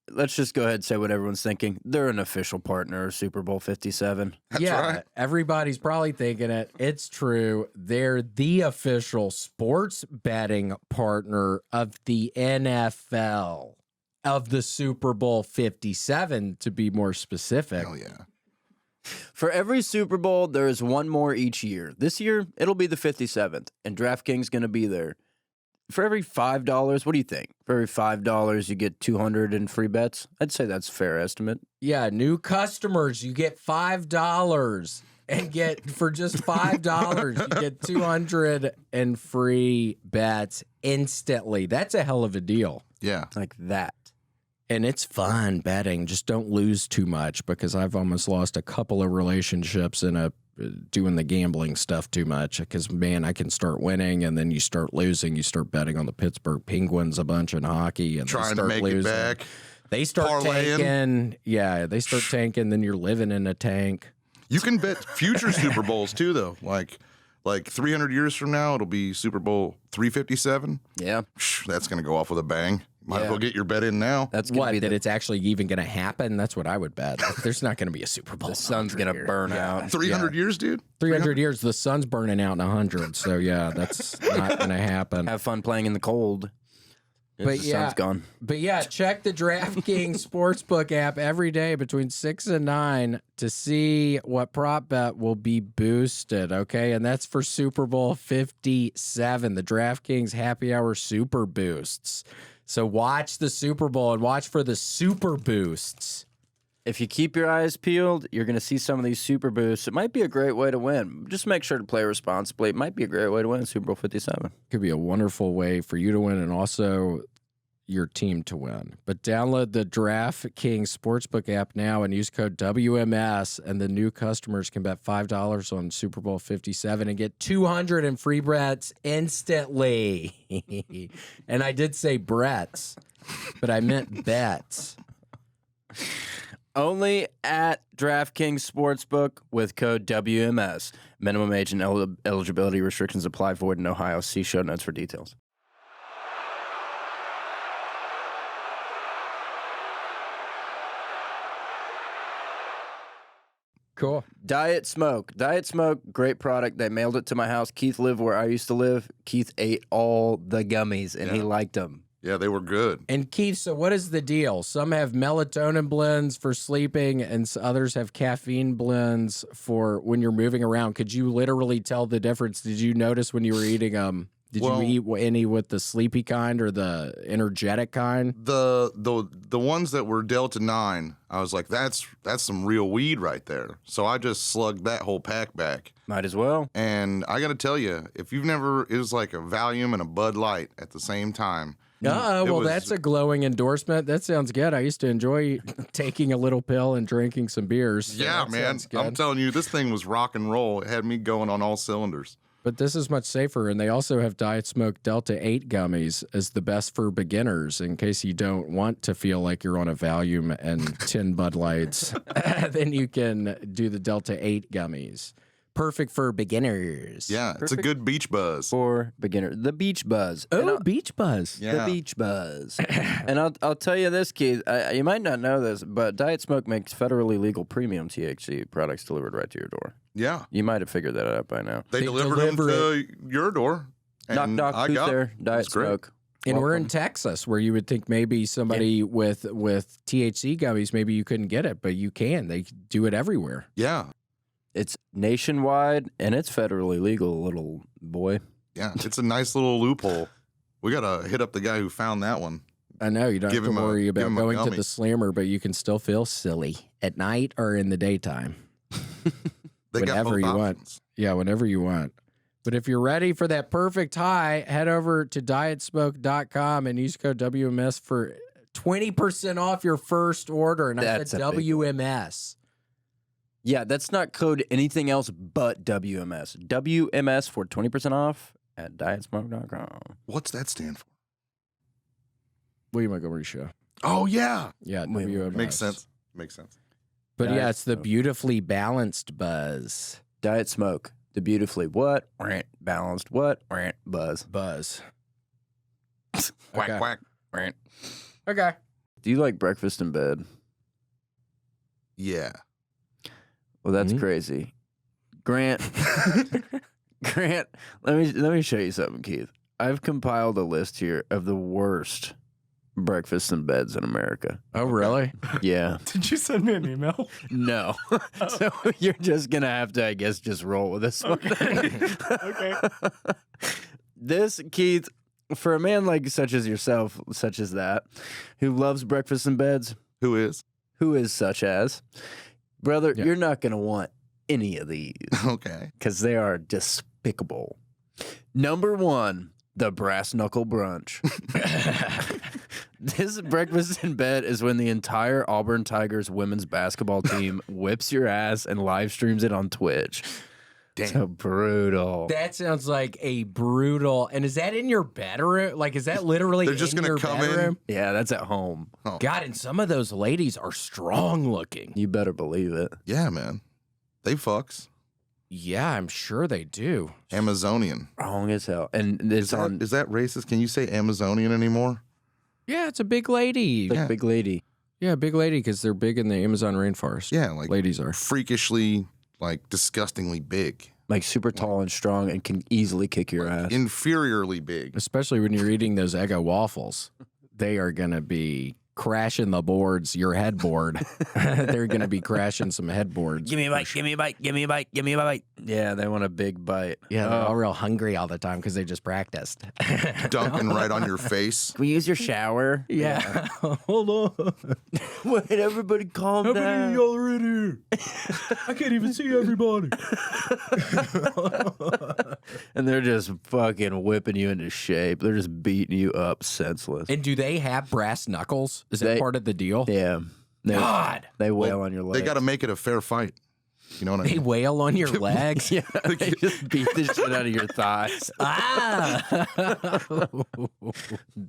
say what everyone's thinking. They're an official partner of Super Bowl 57. That's right. Everybody's probably thinking it. It's true. They're the official sports betting partner of the NFL, of the Super Bowl 57, to be more specific. Hell yeah. For every Super Bowl, there is one more each year. This year, it'll be the 57th, and DraftKings going to be there. For every $5, what do you think? For every $5, you get 200 in free bets? I'd say that's a fair estimate. Yeah, new customers, you get $5 and get for just $5, you get 200 in free bets instantly. That's a hell of a deal. Yeah. Like that. And it's fun betting. Just don't lose too much, because I've almost lost a couple of relationships in doing the gambling stuff too much. Because, man, I can start winning and then you start losing. You start betting on the Pittsburgh Penguins a bunch in hockey and Trying they to start make losing. it back. They start Parlaying. tanking. Yeah, they start tanking. Then you're living in a tank. You can bet future Super Bowls too, though. Like 300 years from now, it'll be Super Bowl 357. Yeah. That's going to go off with a bang. Might as well get your bet in now. That's going to What, be that it's actually even going to happen? That's what I would bet. There's not going to be a Super Bowl. the sun's going to burn out. 300 years, dude? 300 years, the sun's burning out in 100. So, yeah, that's not going to happen. Have fun playing in the cold. But The yeah, sun's gone. But yeah, check the DraftKings Sportsbook app every day between 6 and 9 to see what prop bet will be boosted, okay? And that's for Super Bowl 57, the DraftKings Happy Hour Super Boosts. So watch the Super Bowl and watch for the Super Boosts. If you keep your eyes peeled, you're going to see some of these super boosts. It might be a great way to win. Just make sure to play responsibly. It might be a great way to win Super Bowl 57. Could be a wonderful way for you to win and also your team to win. But download the DraftKings Sportsbook app now and use code WMS, and the new customers can bet $5 on Super Bowl 57 and get 200 in free bets instantly. And I did say Bretts, but I meant bets. Only at DraftKings Sportsbook with code WMS. Minimum age and eligibility restrictions apply. Void in Ohio. See show notes for details. Cool. Diet Smoke. Diet Smoke, great product. They mailed it to my house. Keith lived where I used to live. Keith ate all the gummies, and he liked them. Yeah, they were good. And Keith, so what is the deal? Some have melatonin blends for sleeping, and others have caffeine blends for when you're moving around. Could you literally tell the difference? Did you notice when you were eating Did you eat any with the sleepy kind or the energetic kind? The ones that were Delta 9, I was like, that's some real weed right there. So I just slugged that whole pack back. Might as well. And I got to tell you, if you've never, it was like a Valium and a Bud Light at the same time. Well, that's a glowing endorsement. That sounds good. I used to enjoy taking a little pill and drinking some beers. So yeah, man. I'm telling you, this thing was rock and roll. It had me going on all cylinders. But this is much safer, and they also have Diet Smoke Delta 8 gummies as the best for beginners in case you don't want to feel like you're on a Valium and 10 Bud Lights. Then you can do the Delta 8 gummies. Perfect for beginners. Yeah, it's a good beach buzz. For beginner. The Beach Buzz. Oh, Beach Buzz. Yeah. The Beach Buzz. And I'll tell you this, Keith. You might not know this, but Diet Smoke makes federally legal premium THC products delivered right to your door. Yeah. You might have figured that out by now. They delivered them to your door. Knock, knock, who's there? Diet Smoke. And we're in Texas, where you would think maybe somebody with THC gummies, maybe you couldn't get it, but you can. They do it everywhere. Yeah. It's nationwide, and it's federally legal, little boy. Yeah, it's a nice little loophole. We got to hit up the guy who found that one. I know. You don't have to worry about going to the slammer, but you can still feel silly at night or in the daytime. Whenever you want. Yeah, whenever you want. But if you're ready for that perfect high, head over to dietsmoke.com and use code WMS for 20% off your first order. And I said WMS. Yeah, that's not code anything else but WMS. WMS for 20% off at dietsmoke.com. What's that stand for? William Montgomery Show. Oh, yeah. Yeah, WMS. Makes sense. But yeah, it's the beautifully balanced buzz. Diet Smoke. The beautifully what? Balanced what? Buzz. Buzz. Quack, quack. Okay. Do you like breakfast in bed? Yeah. Well, that's crazy. Grant, let me show you something, Keith. I've compiled a list here of the worst breakfasts in beds in America. Oh, really? Yeah. Did you send me an email? No. So you're just going to have to, I guess, just roll with this one. Okay. This, Keith, for a man like such as yourself, such as that, who loves breakfast in beds. Who is? Who is such as. Brother, you're not going to want any of these. Okay. Because they are despicable. Number 1, the brass knuckle brunch. This breakfast in bed is when the entire Auburn Tigers women's basketball team whips your ass and live streams it on Twitch. Damn. So brutal. That sounds like a brutal. And is that in your bedroom? Like, is that literally They're just in gonna your come bedroom? in? Yeah, that's at home. Oh. God, and some of those ladies are strong looking. You better believe it. Yeah, man. They fucks. Yeah, I'm sure they do. Amazonian. Wrong as hell. And it's on. Is that racist? Can you say Amazonian anymore? Yeah, it's a big lady. Like big lady. Yeah, big lady because they're big in the Amazon rainforest. Yeah, like ladies are freakishly, like disgustingly big. like super tall and strong and can easily kick your ass. Inferiorly big. Especially when you're eating those Eggo waffles. They are going to be crashing the boards, your headboard. They're going to be crashing some headboards. Give me a bite, give me a bite, give me a bite, give me a bite. Yeah, they want a big bite. Yeah, they're all real hungry all the time because they just practiced. Dunking right on your face. Can we use your shower? Yeah. Hold on. Wait, everybody calm down. How many of y'all are in here? I can't even see everybody. And they're just fucking whipping you into shape. They're just beating you up senseless. And do they have brass knuckles? Is that part of the deal? Yeah. God. They wail on your legs. They got to make it a fair fight. You know what I They mean? wail on your legs? Yeah, they just beat the shit out of your thighs.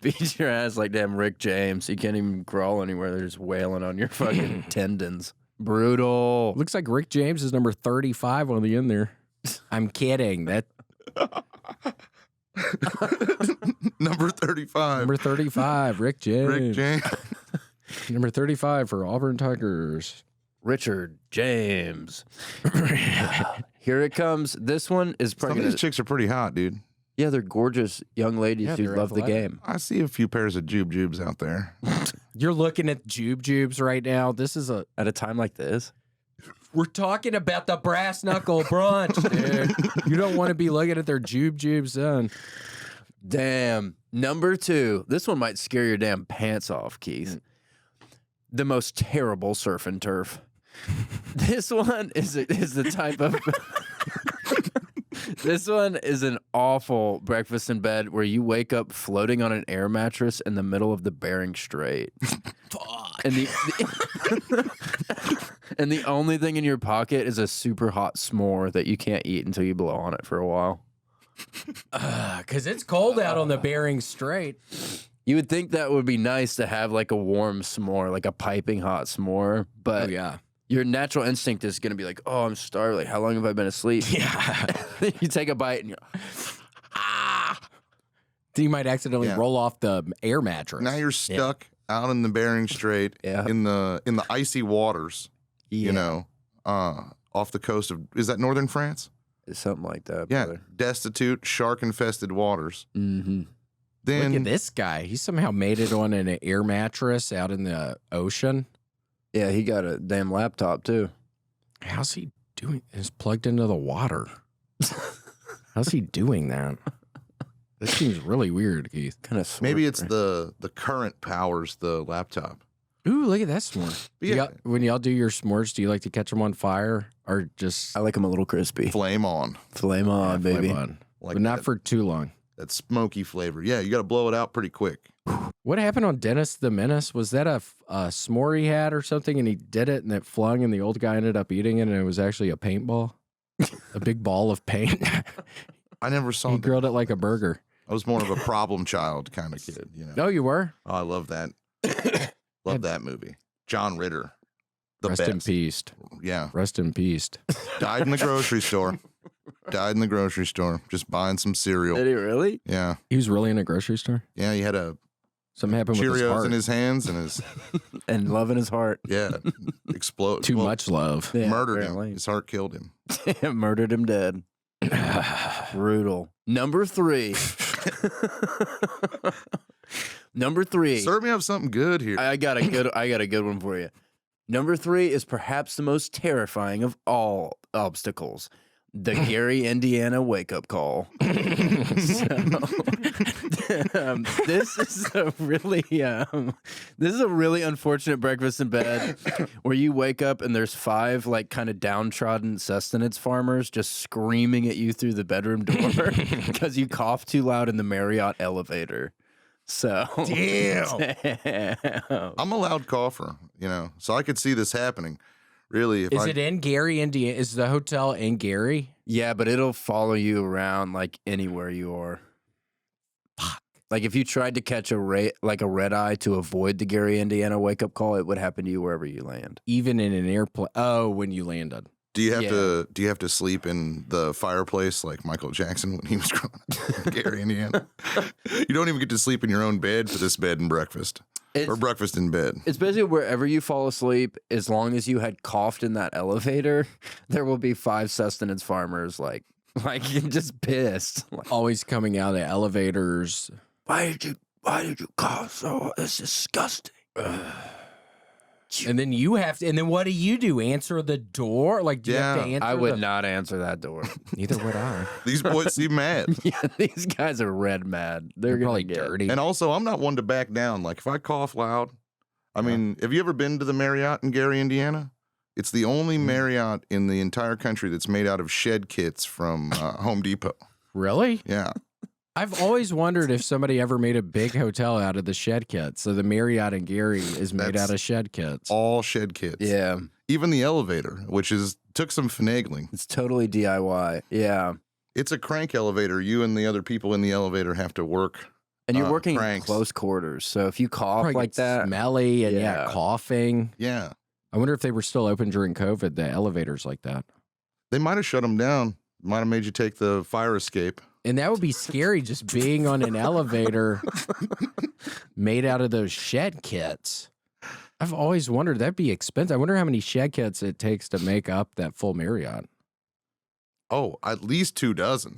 Beat your ass like damn Rick James. You can't even crawl anywhere. They're just wailing on your fucking tendons. Brutal. Looks like Rick James is number 35 on the end there. I'm kidding. That Number 35. number 35, Rick James. Rick James. Number 35 for Auburn Tigers. Richard James. Here it comes. This one is Some probably of these chicks are pretty hot, dude. yeah, they're gorgeous young ladies Yeah, who they're love the athletic. game. I see a few pairs of jubes out there. You're looking at jubes right now. This is a. At a time like this, We're talking about the brass knuckle brunch, dude. You don't want to be looking at their jubes then. damn. Number 2. This one might scare your damn pants off, Keith. The most terrible surf and turf. This one is the type of. This one is an awful breakfast in bed where you wake up floating on an air mattress in the middle of the Bering Strait. Fuck. And and the only thing in your pocket is a super hot s'more that you can't eat until you blow on it for a while. Because it's cold out on the Bering Strait. You would think that would be nice to have like a warm s'more, like a piping hot s'more, but Oh, yeah. your natural instinct is going to be like, oh, I'm starved. Like, how long have I been asleep? Yeah. You take a bite and you're, Then you might accidentally Yeah. roll off the air mattress. Now you're stuck out in the Bering Strait Yeah. in the icy waters, yeah, you know, off the coast of, is that northern France? something like that. Yeah, brother. destitute, shark-infested waters. Mm-hmm. Then Look at this guy. He somehow made it on an air mattress out in the ocean. Yeah, he got a damn laptop too. How's he doing? It's plugged into the water. How's he doing that? This seems really weird, Keith. Kind of maybe it's the current powers the laptop. Ooh, look at that s'more. But yeah. When y'all do your s'mores, do you like to catch them on fire or just I like them a little crispy. Flame on, Flame on, flame baby. on? like But not that, for too long. that smoky flavor. Yeah, you got to blow it out pretty quick. What happened on Dennis the Menace? Was that a s'more he had or something, and he did it, and it flung, and the old guy ended up eating it, and it was actually a paintball, a big ball of paint. I never saw He that. grilled it like a burger. I was more of a problem child kind of kid, you know. No, you were. Oh, I love that. Love that movie. John Ritter. The Rest best. in peace. Yeah. Rest in peace. Died in the grocery store. Died in the grocery store. Just buying some cereal. Did he really? Yeah. He was really in a grocery store. Yeah, he had a Something happened with his Cheerios heart. in his hands and his, And love in his heart. yeah, explode. Too well, much love. Yeah, Murdered him. apparently. His heart killed him. Murdered him dead. Brutal. Number 3. Number 3. Serve me up something good here. I got a good one for you. Number 3 is perhaps the most terrifying of all obstacles. The Gary, Indiana wake-up call. This is a really unfortunate breakfast in bed where you wake up and there's 5 like kind of downtrodden sustenance farmers just screaming at you through the bedroom door because you coughed too loud in the Marriott elevator. So Damn. I'm a loud cougher, you know, so I could see this happening. Really, if Is it in Gary, Indiana? Is the hotel in Gary? Yeah, but it'll follow you around like anywhere you are. Fuck. Like if you tried to catch a red eye to avoid the Gary, Indiana wake up call, it would happen to you wherever you land. Even in an airplane? Oh, when you landed. Do you have to sleep in the fireplace like Michael Jackson when he was growing up in Gary, Indiana? You don't even get to sleep in your own bed for this bed and breakfast. Or breakfast in bed. It's basically wherever you fall asleep, as long as you had coughed in that elevator, there will be 5 sustenance farmers like Like just pissed. Like, Always coming out of elevators. why did you cough so? It's disgusting. And then you have to, and then what do you do? Answer the door? Like, do you have to Yeah, answer I would the- not answer that door. Neither would I. These boys seem mad. Yeah, these guys are red mad. They're They're probably gonna get dirty. And also, I'm not one to back down. Like, if I cough loud, I mean, have you ever been to the Marriott in Gary, Indiana? It's the only Marriott in the entire country that's made out of shed kits from Home Depot. Really? Yeah. I've always wondered if somebody ever made a big hotel out of the shed kits. So the Marriott in Gary is made That's out of shed kits. All shed kits. Yeah, Even the elevator, which took some finagling. it's totally DIY. Yeah, It's a crank elevator. You and the other people in the elevator have to work. and you're working cranks. in close quarters, so if you cough Probably like gets that, smelly and Yeah. coughing. Yeah. I wonder if they were still open during COVID, the elevators like that. They might have shut them down. Might have made you take the fire escape. And that would be scary just being on an elevator made out of those shed kits. I've always wondered that'd be expensive. I wonder how many shed kits it takes to make up that full Marriott. Oh, at least 24.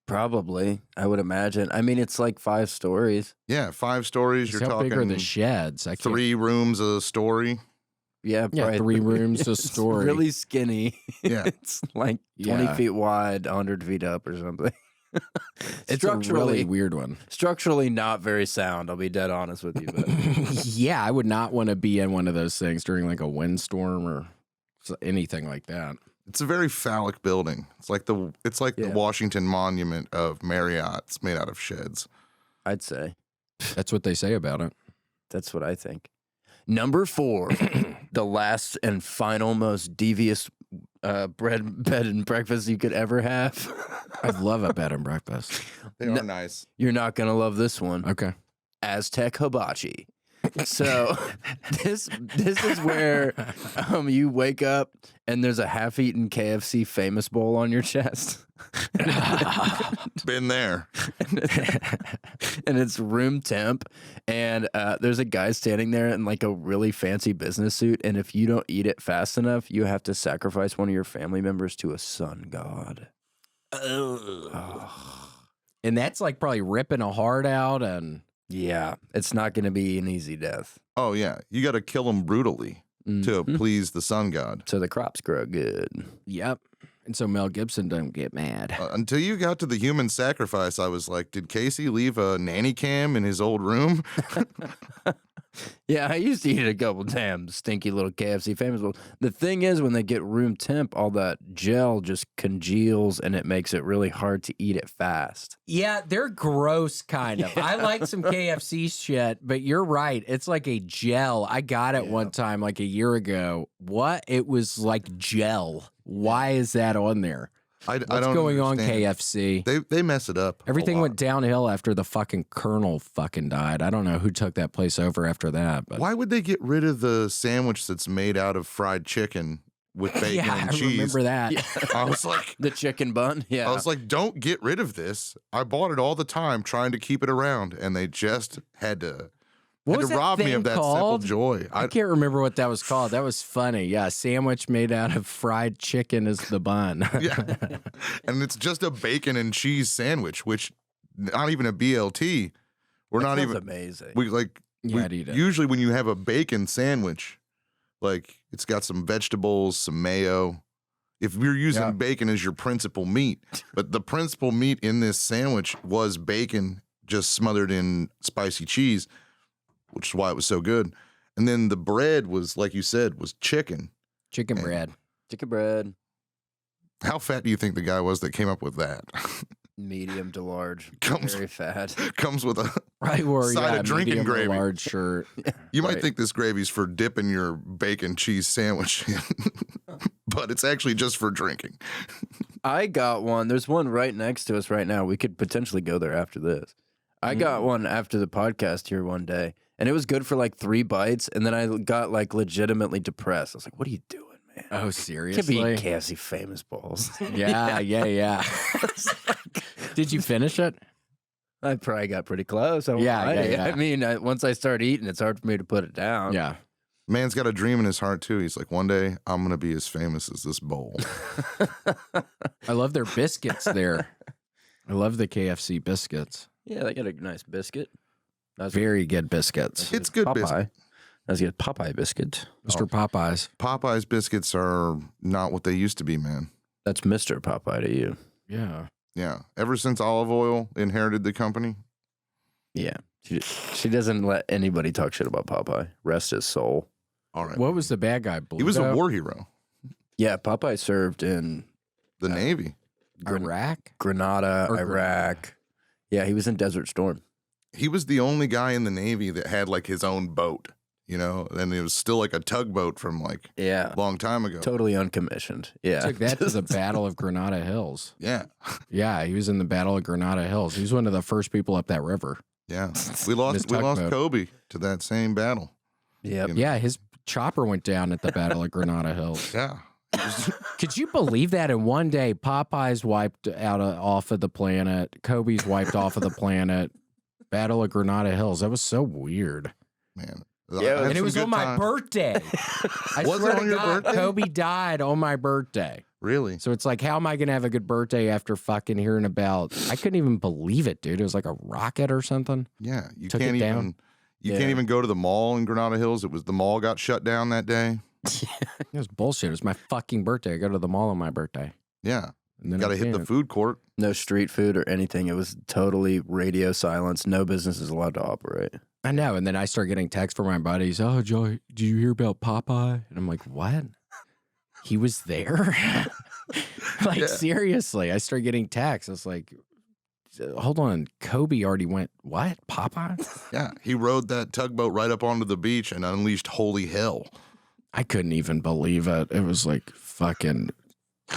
probably I would imagine. I mean, it's like 5 stories. Yeah, 5 stories. Just You're how big are talking the sheds? I can't, 3 rooms a story. Yeah, Yeah, probably 3 rooms a It's story. really skinny. Yeah. It's like 20 Yeah. feet wide, 100 feet up, or something. It's a really structurally, weird one. structurally not very sound. I'll be dead honest with you, but Yeah, I would not want to be in one of those things during like a windstorm or anything like that. It's a very phallic building. It's like the Yeah. Washington Monument of Marriott. It's made out of sheds. I'd say That's what they say about it. that's what I think. Number 4, the last and final most devious bed and breakfast you could ever have. I love a bed and breakfast. They are nice. You're not gonna love this one. Okay. Aztec hibachi. So this is where you wake up and there's a half-eaten KFC Famous Bowl on your chest. Been there. And it's room temp, and there's a guy standing there in like a really fancy business suit, and if you don't eat it fast enough, you have to sacrifice one of your family members to a sun god. And that's like probably ripping a heart out and Yeah, it's not going to be an easy death. Oh, yeah. You got to kill them brutally to Mhm. please the sun god. So the crops grow good. yep. And so Mel Gibson don't get mad. Until you got to the human sacrifice, I was like, did Casey leave a nanny cam in his old room? Yeah, I used to eat a couple damn stinky little KFC Famous Bowls. The thing is, when they get room temp, all that gel just congeals and it makes it really hard to eat it fast. Yeah, they're gross, kind of. I like some KFC shit, but you're right. It's like a gel. I got it one time, like a year ago. What? It was like gel. Why is that on there? I What's don't going understand. on, KFC? They mess it up. a Everything lot. went downhill after the fucking Colonel fucking died. I don't know who took that place over after that, but Why would they get rid of the sandwich that's made out of fried chicken with bacon yeah, and I cheese? remember that. I was like, The chicken bun? Yeah. I was like, don't get rid of this. I bought it all the time trying to keep it around, and they just had to What was that rob me thing of that simple called? joy. I can't remember what that was called. That was funny. Yeah, sandwich made out of fried chicken is the bun. Yeah. And it's just a bacon and cheese sandwich, which not even a BLT. We're That not sounds even amazing. we like Yeah, we- I'd eat it. usually when you have a bacon sandwich, like it's got some vegetables, some mayo. If you're using Yeah. bacon as your principal meat, but the principal meat in this sandwich was bacon just smothered in spicy cheese, which is why it was so good. And then the bread was, like you said, was chicken. Chicken bread. Chicken bread, How fat do you think the guy was that came up with that? medium to large, Comes- very fat. Comes with a. Right where Side yeah, of drinking medium or gravy. large shirt. You might Right. think this gravy's for dipping your bacon cheese sandwich, but it's actually just for drinking. I got one. There's one right next to us right now. We could potentially go there after this. I got one after the podcast here one day, and it was good for like 3 bites, and then I got like legitimately depressed. I was like, "What are you doing, man? Oh, Can't be seriously? eating KFC Famous Bowls." Yeah. Did you finish it? I probably got pretty close. I won't Yeah, lie to yeah, you. yeah. I mean, once I start eating, it's hard for me to put it down. Yeah. Man's got a dream in his heart too. He's like, one day I'm gonna be as famous as this bowl. I love their biscuits there. I love the KFC biscuits. Yeah, they got a nice biscuit. That's Very good biscuits. It's good biscuit. That's good Popeye biscuit. Mr. Popeyes. Popeye's biscuits are not what they used to be, man. That's Mr. Popeye to you. Yeah. Yeah. Ever since olive oil inherited the company. Yeah. She doesn't let anybody talk shit about Popeye. Rest his soul. All right. What was the bad guy? He was a Bluto? war hero. Yeah, Popeye served in The Navy. Iraq? Grenada, Or Iraq. Yeah, he was in Desert Storm. He was the only guy in the Navy that had like his own boat, you know, and it was still like a tugboat from like Yeah. a long time ago. Totally uncommissioned. Yeah. Took that to the Battle of Granada Hills. Yeah. Yeah, he was in the Battle of Granada Hills. He was one of the first people up that river. Yeah. We lost tugboat. Kobe to that same battle. Yep. You know? Yeah, his chopper went down at the Battle of Granada Hills. Yeah. Could you believe that in one day, Popeye's wiped off of the planet, Kobe's wiped off of the planet, Battle of Granada Hills. That was so weird. Man. Yeah, I had And it some was good on my times. birthday. I Was swear it to on your God, birthday? Kobe died on my birthday. Really? So it's like, how am I going to have a good birthday after fucking hearing about? I couldn't even believe it, dude. It was like a rocket or something. Yeah. You Took can't it even down. you Yeah. can't even go to the mall in Granada Hills. It was the mall got shut down that day. It was bullshit. It was my fucking birthday. I go to the mall on my birthday. Yeah. And then Got to I hit the can't. food court. No street food or anything. It was totally radio silence. No business is allowed to operate. I know. And then I start getting texts from my buddies. Oh, Joey, did you hear about Popeye? And I'm like, what? He was there? Like, Yeah. seriously. I start getting texts. I was like, hold on. Kobe already went, what? Popeye? Yeah. He rode that tugboat right up onto the beach and unleashed holy hell. I couldn't even believe it. It was like fucking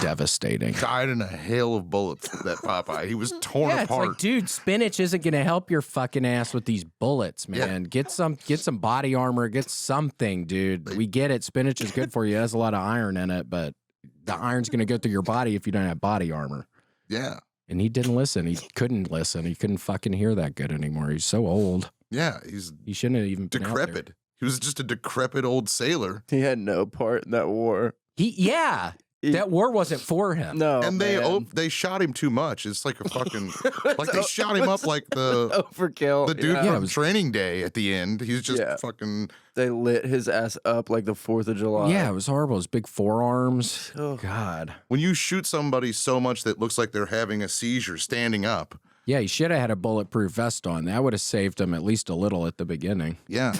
devastating. Died in a hail of bullets, that Popeye. He was torn Yeah, it's apart. like, dude, spinach isn't going to help your fucking ass with these bullets, Yeah. man. Get some body armor, get something, dude. We get it. Spinach is good for you. It has a lot of iron in it, but the iron's going to go through your body if you don't have body armor. Yeah. And he didn't listen. He couldn't listen. He couldn't fucking hear that good anymore. He's so old. Yeah. He's He shouldn't have even been out there. decrepit. He was just a decrepit old sailor. He had no part in that war. That war wasn't for him. No. And man. they shot him too much. It's like a fucking like they shot him up like the overkill. dude Yeah. Yeah, it from was- Training Day at the end. He's just Yeah. fucking They lit his ass up like the 4th of July. Yeah, it was horrible. His big forearms. Oh. God. when you shoot somebody so much that looks like they're having a seizure standing up. Yeah, he should have had a bulletproof vest on. That would have saved him at least a little at the beginning. Yeah.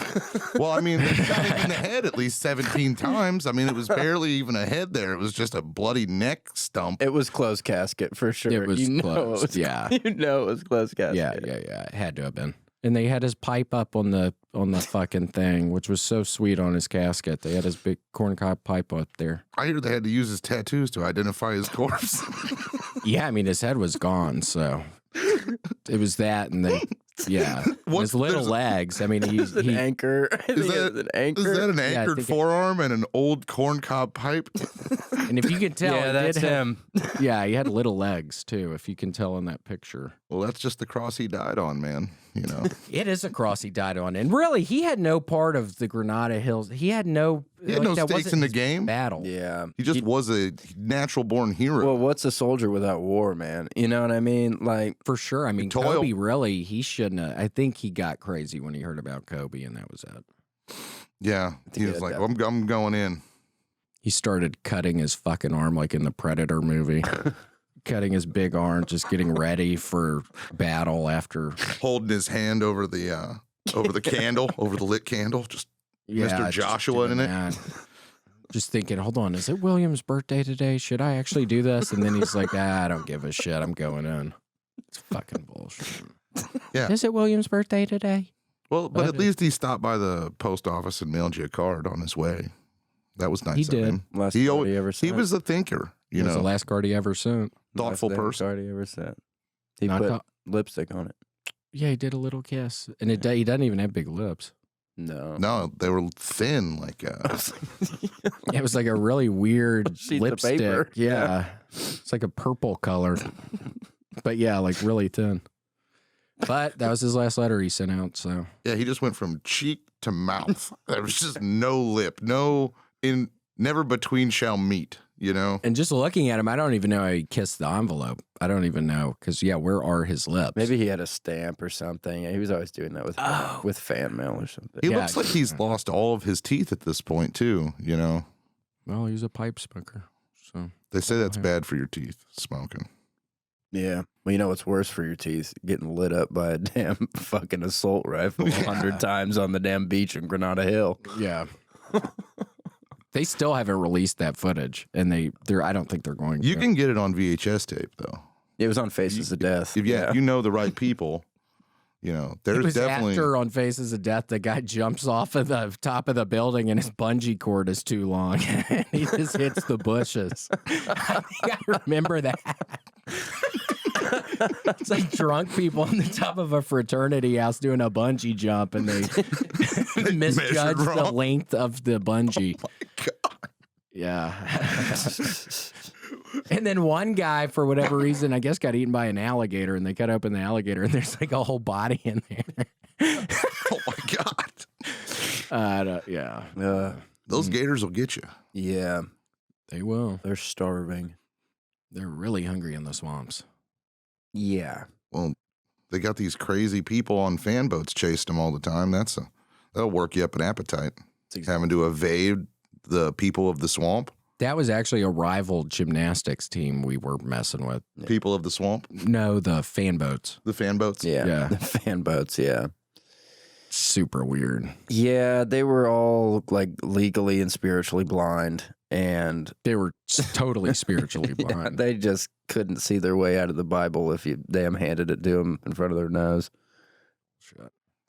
Well, I mean, they shot him in the head at least 17 times. I mean, it was barely even a head there. It was just a bloody neck stump. It was closed casket for sure. It was you know closed, It was, yeah. You know it was closed casket. Yeah. It had to have been. And they had his pipe up on the fucking thing, which was so sweet on his casket. They had his big corncob pipe up there. I hear they had to use his tattoos to identify his corpse. Yeah, I mean his head was gone, so it was that, and then yeah, What's- his little there's a- legs. I mean, It was an he anchor. I think it was an anchor. Is that an I anchored think it- forearm and an old corncob pipe? and if you can tell, Yeah, he that's did have- him. Yeah, he had little legs too. If you can tell in that picture, Well, that's just the cross he died on, man. You know. it is a cross he died on, and really, he had no part of the Granada Hills. He had no. He had no that stakes wasn't in the his game. battle. Yeah. He just was a natural born hero. Well, what's a soldier without war, man? You know what I mean? Like, For sure. I mean, Toil. Kobe really, he shouldn't have. I think he got crazy when he heard about Kobe, and that was it. yeah. He was like, I'm going in. He started cutting his fucking arm like in the Predator movie. Cutting his big arm, just getting ready for battle after. Holding his hand over the candle, over the lit candle. Just Mr. just Joshua doing in it. that. Just thinking, hold on, is it William's birthday today? Should I actually do this? And then he's like, I don't give a shit. I'm going in. It's fucking bullshit. Yeah. Is it William's birthday today? Well, but at But- least he stopped by the post office and mailed you a card on his way. That was nice. He of did. him. last He, card always, he ever he sent. was a thinker. You It was know, the last card he ever sent. thoughtful Last person. card he ever sent. He Not put co- lipstick on it. Yeah, he did a little kiss. And he doesn't even have big lips. No. No, they were thin, like It was like a really weird Sheets of lipstick. paper. Yeah. It's like a purple color. But yeah, like really thin. But that was his last letter he sent out. So Yeah, he just went from cheek to mouth. There was just no lip, never between shall meet, you know? and just looking at him, I don't even know how he kissed the envelope. I don't even know because where are his lips? Maybe he had a stamp or something. He was always doing that with fan mail or something. He looks like he's lost all of his teeth at this point, too, you know? Well, he's a pipe smoker. So They say that's bad for your teeth, smoking. Yeah. Well, you know what's worse for your teeth? Getting lit up by a damn fucking assault rifle 100 times on the damn beach in Granada Hill. yeah. They still haven't released that footage, and they're. I don't think they're going to. You can get it on VHS tape, though. It was on Faces of Death. If you know the right people, you know, It there's was definitely. after on Faces of Death, the guy jumps off of the top of the building and his bungee cord is too long. And he just hits the bushes. I think I remember that. It's like drunk people on the top of a fraternity house doing a bungee jump, and they misjudged the wrong. length of the bungee. Oh my God. Yeah. And then one guy, for whatever reason, I guess got eaten by an alligator, and they cut open the alligator, and there's like a whole body in there. Oh my God. Yeah. Those gators will get you. Yeah. They will. They're starving. They're really hungry in the swamps. Yeah. Well, they got these crazy people on fan boats chasing them all the time. That'll work you up an appetite. Having to evade the people of the swamp. That was actually a rival gymnastics team we were messing with. People of the swamp. No, the fan boats. The fan boats. Yeah. Yeah. The fan boats. Yeah. Super weird. Yeah. They were all like legally and spiritually blind. And They were totally spiritually yeah, blind. they just couldn't see their way out of the Bible if you damn handed it to them in front of their nose.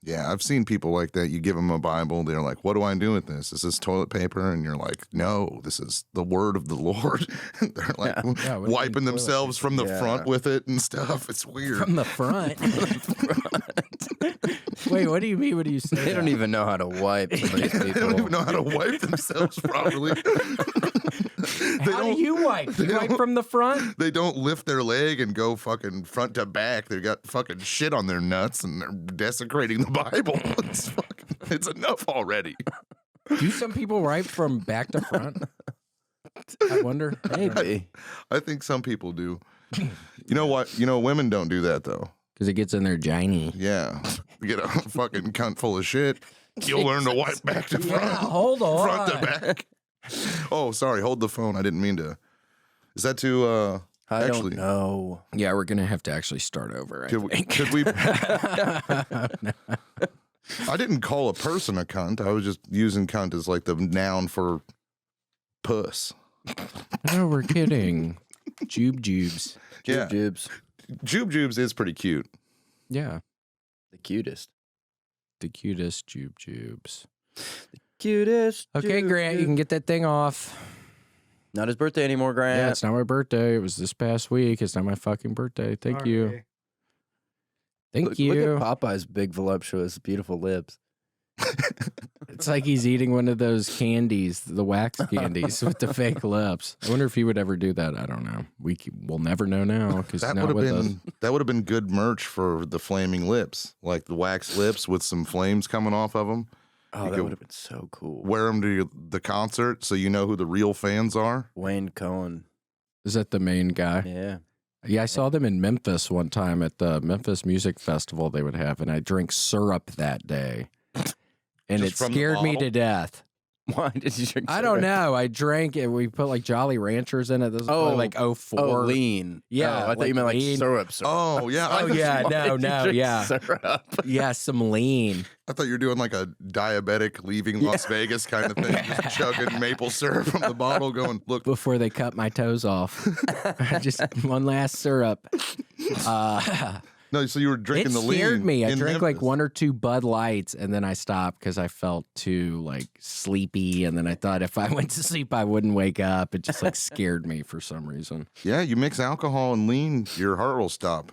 Yeah, I've seen people like that. You give them a Bible, they're like, "What do I do with this? Is this toilet paper?" And you're like, "No, this is the word of the Lord." They're like Yeah, what do you wiping mean themselves from the Yeah. front with it and stuff. It's weird. From the front. Wait, what do you mean? What do you say? They don't even know how to wipe some of these They don't even people. know how to wipe themselves properly. How do you wipe? You wipe from the front? They don't lift their leg and go fucking front to back. They got fucking shit on their nuts and they're desecrating the Bible. It's enough already. Do some people wipe from back to front? I wonder. Maybe. I think some people do. You know what? You know, women don't do that though. Because it gets in their giny. Yeah. You get a fucking cunt full of shit. You'll learn to wipe back to front. Yeah, hold on. Front to back. Oh, sorry. Hold the phone. I didn't mean to. Is that too, I actually, don't know. Yeah, we're going to have to actually start over. could we I didn't call a person a cunt. I was just using cunt as like the noun for puss. No, we're kidding. Jubes. Yeah. Jubes. Jubes is pretty cute. Yeah. The cutest. The cutest jubes. Cutest. Okay, Grant, you can get that thing off. Not his birthday anymore, Grant. Yeah, it's not my birthday. It was this past week. It's not my fucking birthday. Thank you. Sorry. Thank you. Look at Popeye's big, voluptuous, beautiful lips. It's like he's eating one of those candies, the wax candies with the fake lips. I wonder if he would ever do that. I don't know. We'll never know now because That not would with have us. been good merch for the flaming lips, like the wax lips with some flames coming off of them. Oh, You that could would have been so cool. Wear them to the concert so you know who the real fans are. Wayne Cohen. Is that the main guy? Yeah. Yeah, I saw them in Memphis one time at the Memphis Music Festival they would have, and I drank syrup that day. And Just it from the scared me bottle? to death. Why did you drink I syrup? don't know. I drank it. We put like Jolly Ranchers in it. This was Oh. like 04. Oh, lean. Yeah, Oh, I thought you meant like lean. syrup. Oh yeah, Oh, yeah. Why No, did you no, drink yeah. Syrup? Yeah, some lean. I thought you were doing like a diabetic leaving Las Vegas kind of thing, just chugging maple syrup from the bottle, going, "Look, Before they cut my toes off. Just one last syrup. no." So you were It drinking the lean. scared me. I in drank like Memphis. 1 or 2 Bud Lights, and then I stopped because I felt too like sleepy. And then I thought if I went to sleep, I wouldn't wake up. It just like scared me for some reason. Yeah, you mix alcohol and lean, your heart will stop.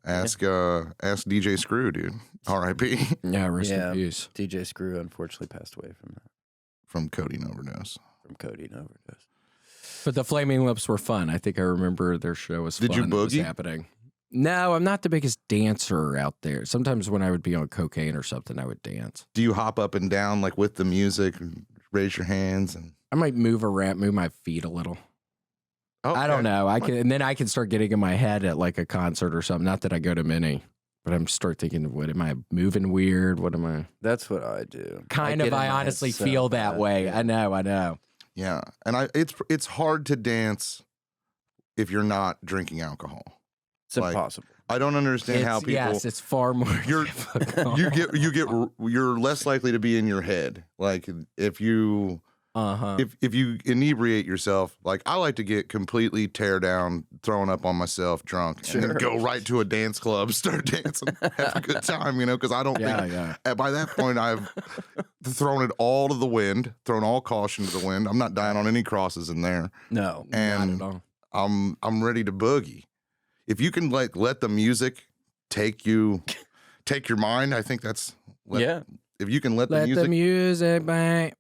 Ask DJ Screw, dude. R.I.P. Yeah, rest Yeah. in peace. DJ Screw unfortunately passed away from that, from codeine overdose. from codeine overdose. But the Flaming Lips were fun. I think I remember their show was Did fun. you It was boogie? happening. No, I'm not the biggest dancer out there. Sometimes when I would be on cocaine or something, I would dance. Do you hop up and down like with the music and raise your hands? And I might move my feet a little. okay. I don't know. And then I can start getting in my head at like a concert or something. Not that I go to many, but I'm start thinking, what am I moving weird? What am I? That's what I do. I honestly feel that way. Yeah. I know. Yeah, and it's hard to dance if you're not drinking alcohol. It's Like, impossible. I don't understand how people. Yes, it's far more. You're less likely to be in your head. Like if you if you inebriate yourself, like I like to get completely tear down, throwing up on myself, drunk, and then go right to a dance club, start dancing, have a good time, because I don't think by that point I've thrown it all to the wind, thrown all caution to the wind. I'm not dying on any crosses in there. No, and not at all. I'm ready to boogie. If you can like let the music take your mind, I think that's If you can let the music bang,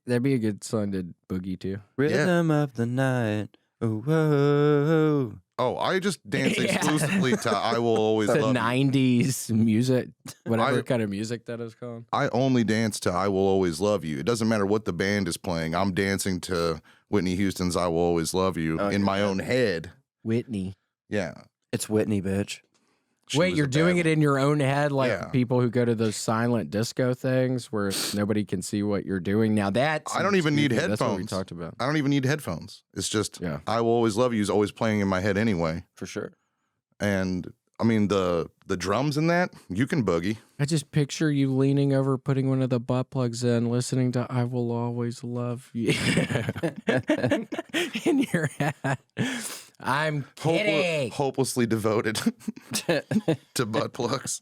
that'd be a good song to boogie to. Rhythm of the night. Oh, whoa. Oh, I just dance exclusively to "I Will Always The Love You." 90s music, whatever kind of music that is called. I only dance to "I Will Always Love You." It doesn't matter what the band is playing. I'm dancing to Whitney Houston's "I Will Always Love You" in my own head. Whitney. Yeah. It's Whitney, bitch. Wait, you're doing it in your own head like people who go to those silent disco things where nobody can see what you're doing. Now I don't even need headphones. That's what we talked about. I don't even need headphones. It's just "I Will Always Love You" is always playing in my head anyway. For sure. And I mean the drums in that, you can boogie. I just picture you leaning over, putting one of the butt plugs in, listening to "I Will Always Love You" in your head. I'm kidding. Hopelessly devoted to butt plugs.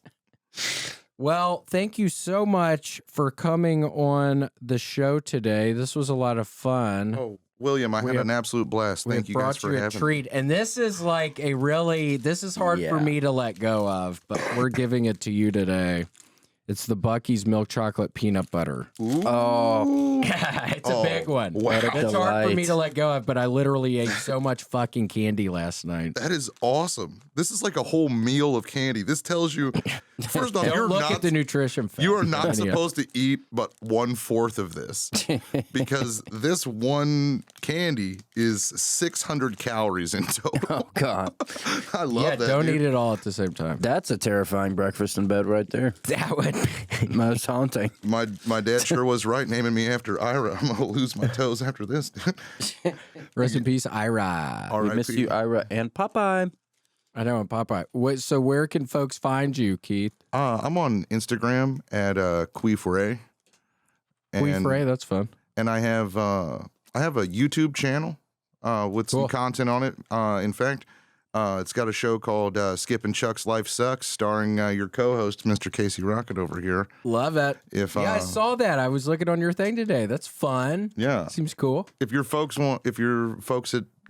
Well, thank you so much for coming on the show today. This was a lot of fun. Oh, William, I had an absolute blast. Thank you guys for having me. And this is like this is hard for me to let go of, but we're giving it to you today. It's the Buc-ee's milk chocolate peanut butter. Ooh. Oh, it's a big one. Wow. It's hard for me to let go of, but I literally ate so much fucking candy last night. That is awesome. This is like a whole meal of candy. This tells you, first off, Don't look at the nutrition facts. You are not supposed to eat but 1/4 of this because this one candy is 600 calories in total. Oh, God. I love that. Don't eat it all at the same time. That's a terrifying breakfast in bed right there. That would be most haunting. My dad sure was right naming me after Ira. I'm going to lose my toes after this. Rest in peace, Ira. We miss you, Ira and Popeye. I know, Popeye. So where can folks find you, Keith? I'm on Instagram at Queefray. Queefray, that's fun. And I have a YouTube channel with some content on it. In fact, it's got a show called Skip and Chuck's Life Sucks, starring your co-host, Mr. Casey Rocket over here. Love it. I saw that. I was looking on your thing today. That's fun. Yeah. Seems cool. If your folks at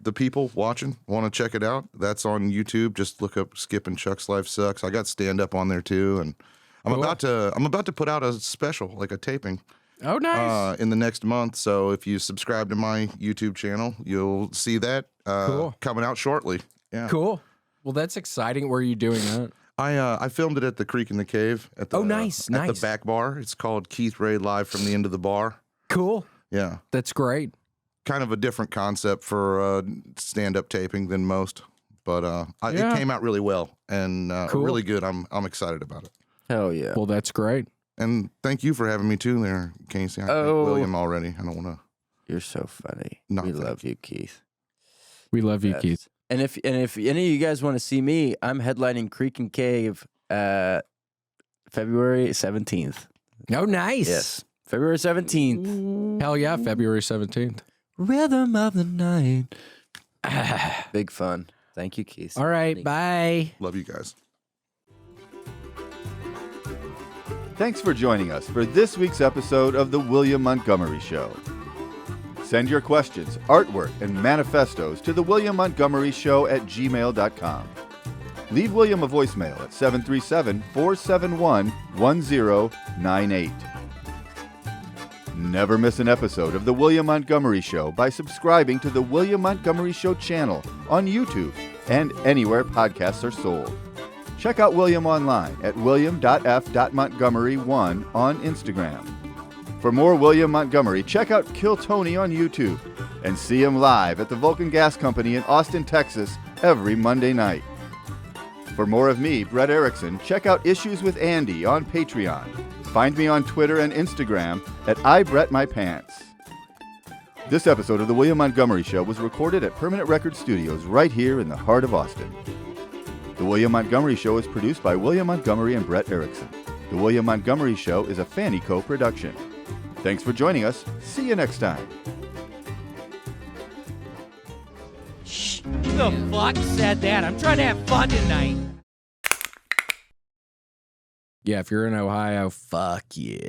the people watching want to check it out, that's on YouTube. Just look up Skip and Chuck's Life Sucks. I got stand up on there too, and I'm about to put out a special, like a taping. Oh, nice. In the next month. So if you subscribe to my YouTube channel, you'll see that coming out shortly. Yeah. Cool. Well, that's exciting. Where are you doing that? I filmed it at the Creek in the Cave at the nice. At the back bar. It's called Keith Ray Live from the End of the Bar. Cool. Yeah. That's great. Kind of a different concept for stand-up taping than most, but it came out really well and really good. I'm excited about it. Hell yeah. Well, that's great. And thank you for having me too there, Casey. I thank William already. I don't want to. You're so funny. No, we love you, Keith. We love you, Keith. And if any of you guys want to see me, I'm headlining Creek and Cave February 17th. Oh, nice. Yes. February 17th. Hell yeah, February 17th. Rhythm of the night. Big fun. Thank you, Keith. All right, bye. Love you guys. Thanks for joining us for this week's episode of The William Montgomery Show. Send your questions, artwork, and manifestos to thewilliammontgomeryshow@gmail.com. Leave William a voicemail at 737-471-1098. Never miss an episode of The William Montgomery Show by subscribing to The William Montgomery Show channel on YouTube and anywhere podcasts are sold. Check out William online at william.f.montgomery1 on Instagram. For more William Montgomery, check out Kill Tony on YouTube and see him live at the Vulcan Gas Company in Austin, Texas every Monday night. For more of me, Brett Erickson, check out Issues with Andy on Patreon. Find me on Twitter and Instagram at IBrettMyPants. This episode of The William Montgomery Show was recorded at Permanent Record Studios right here in the heart of Austin. The William Montgomery Show is produced by William Montgomery and Brett Erickson. The William Montgomery Show is a Fannie Co. production. Thanks for joining us. See you next time. Who the fuck said that? I'm trying to have fun tonight. Yeah, if you're in Ohio, fuck you.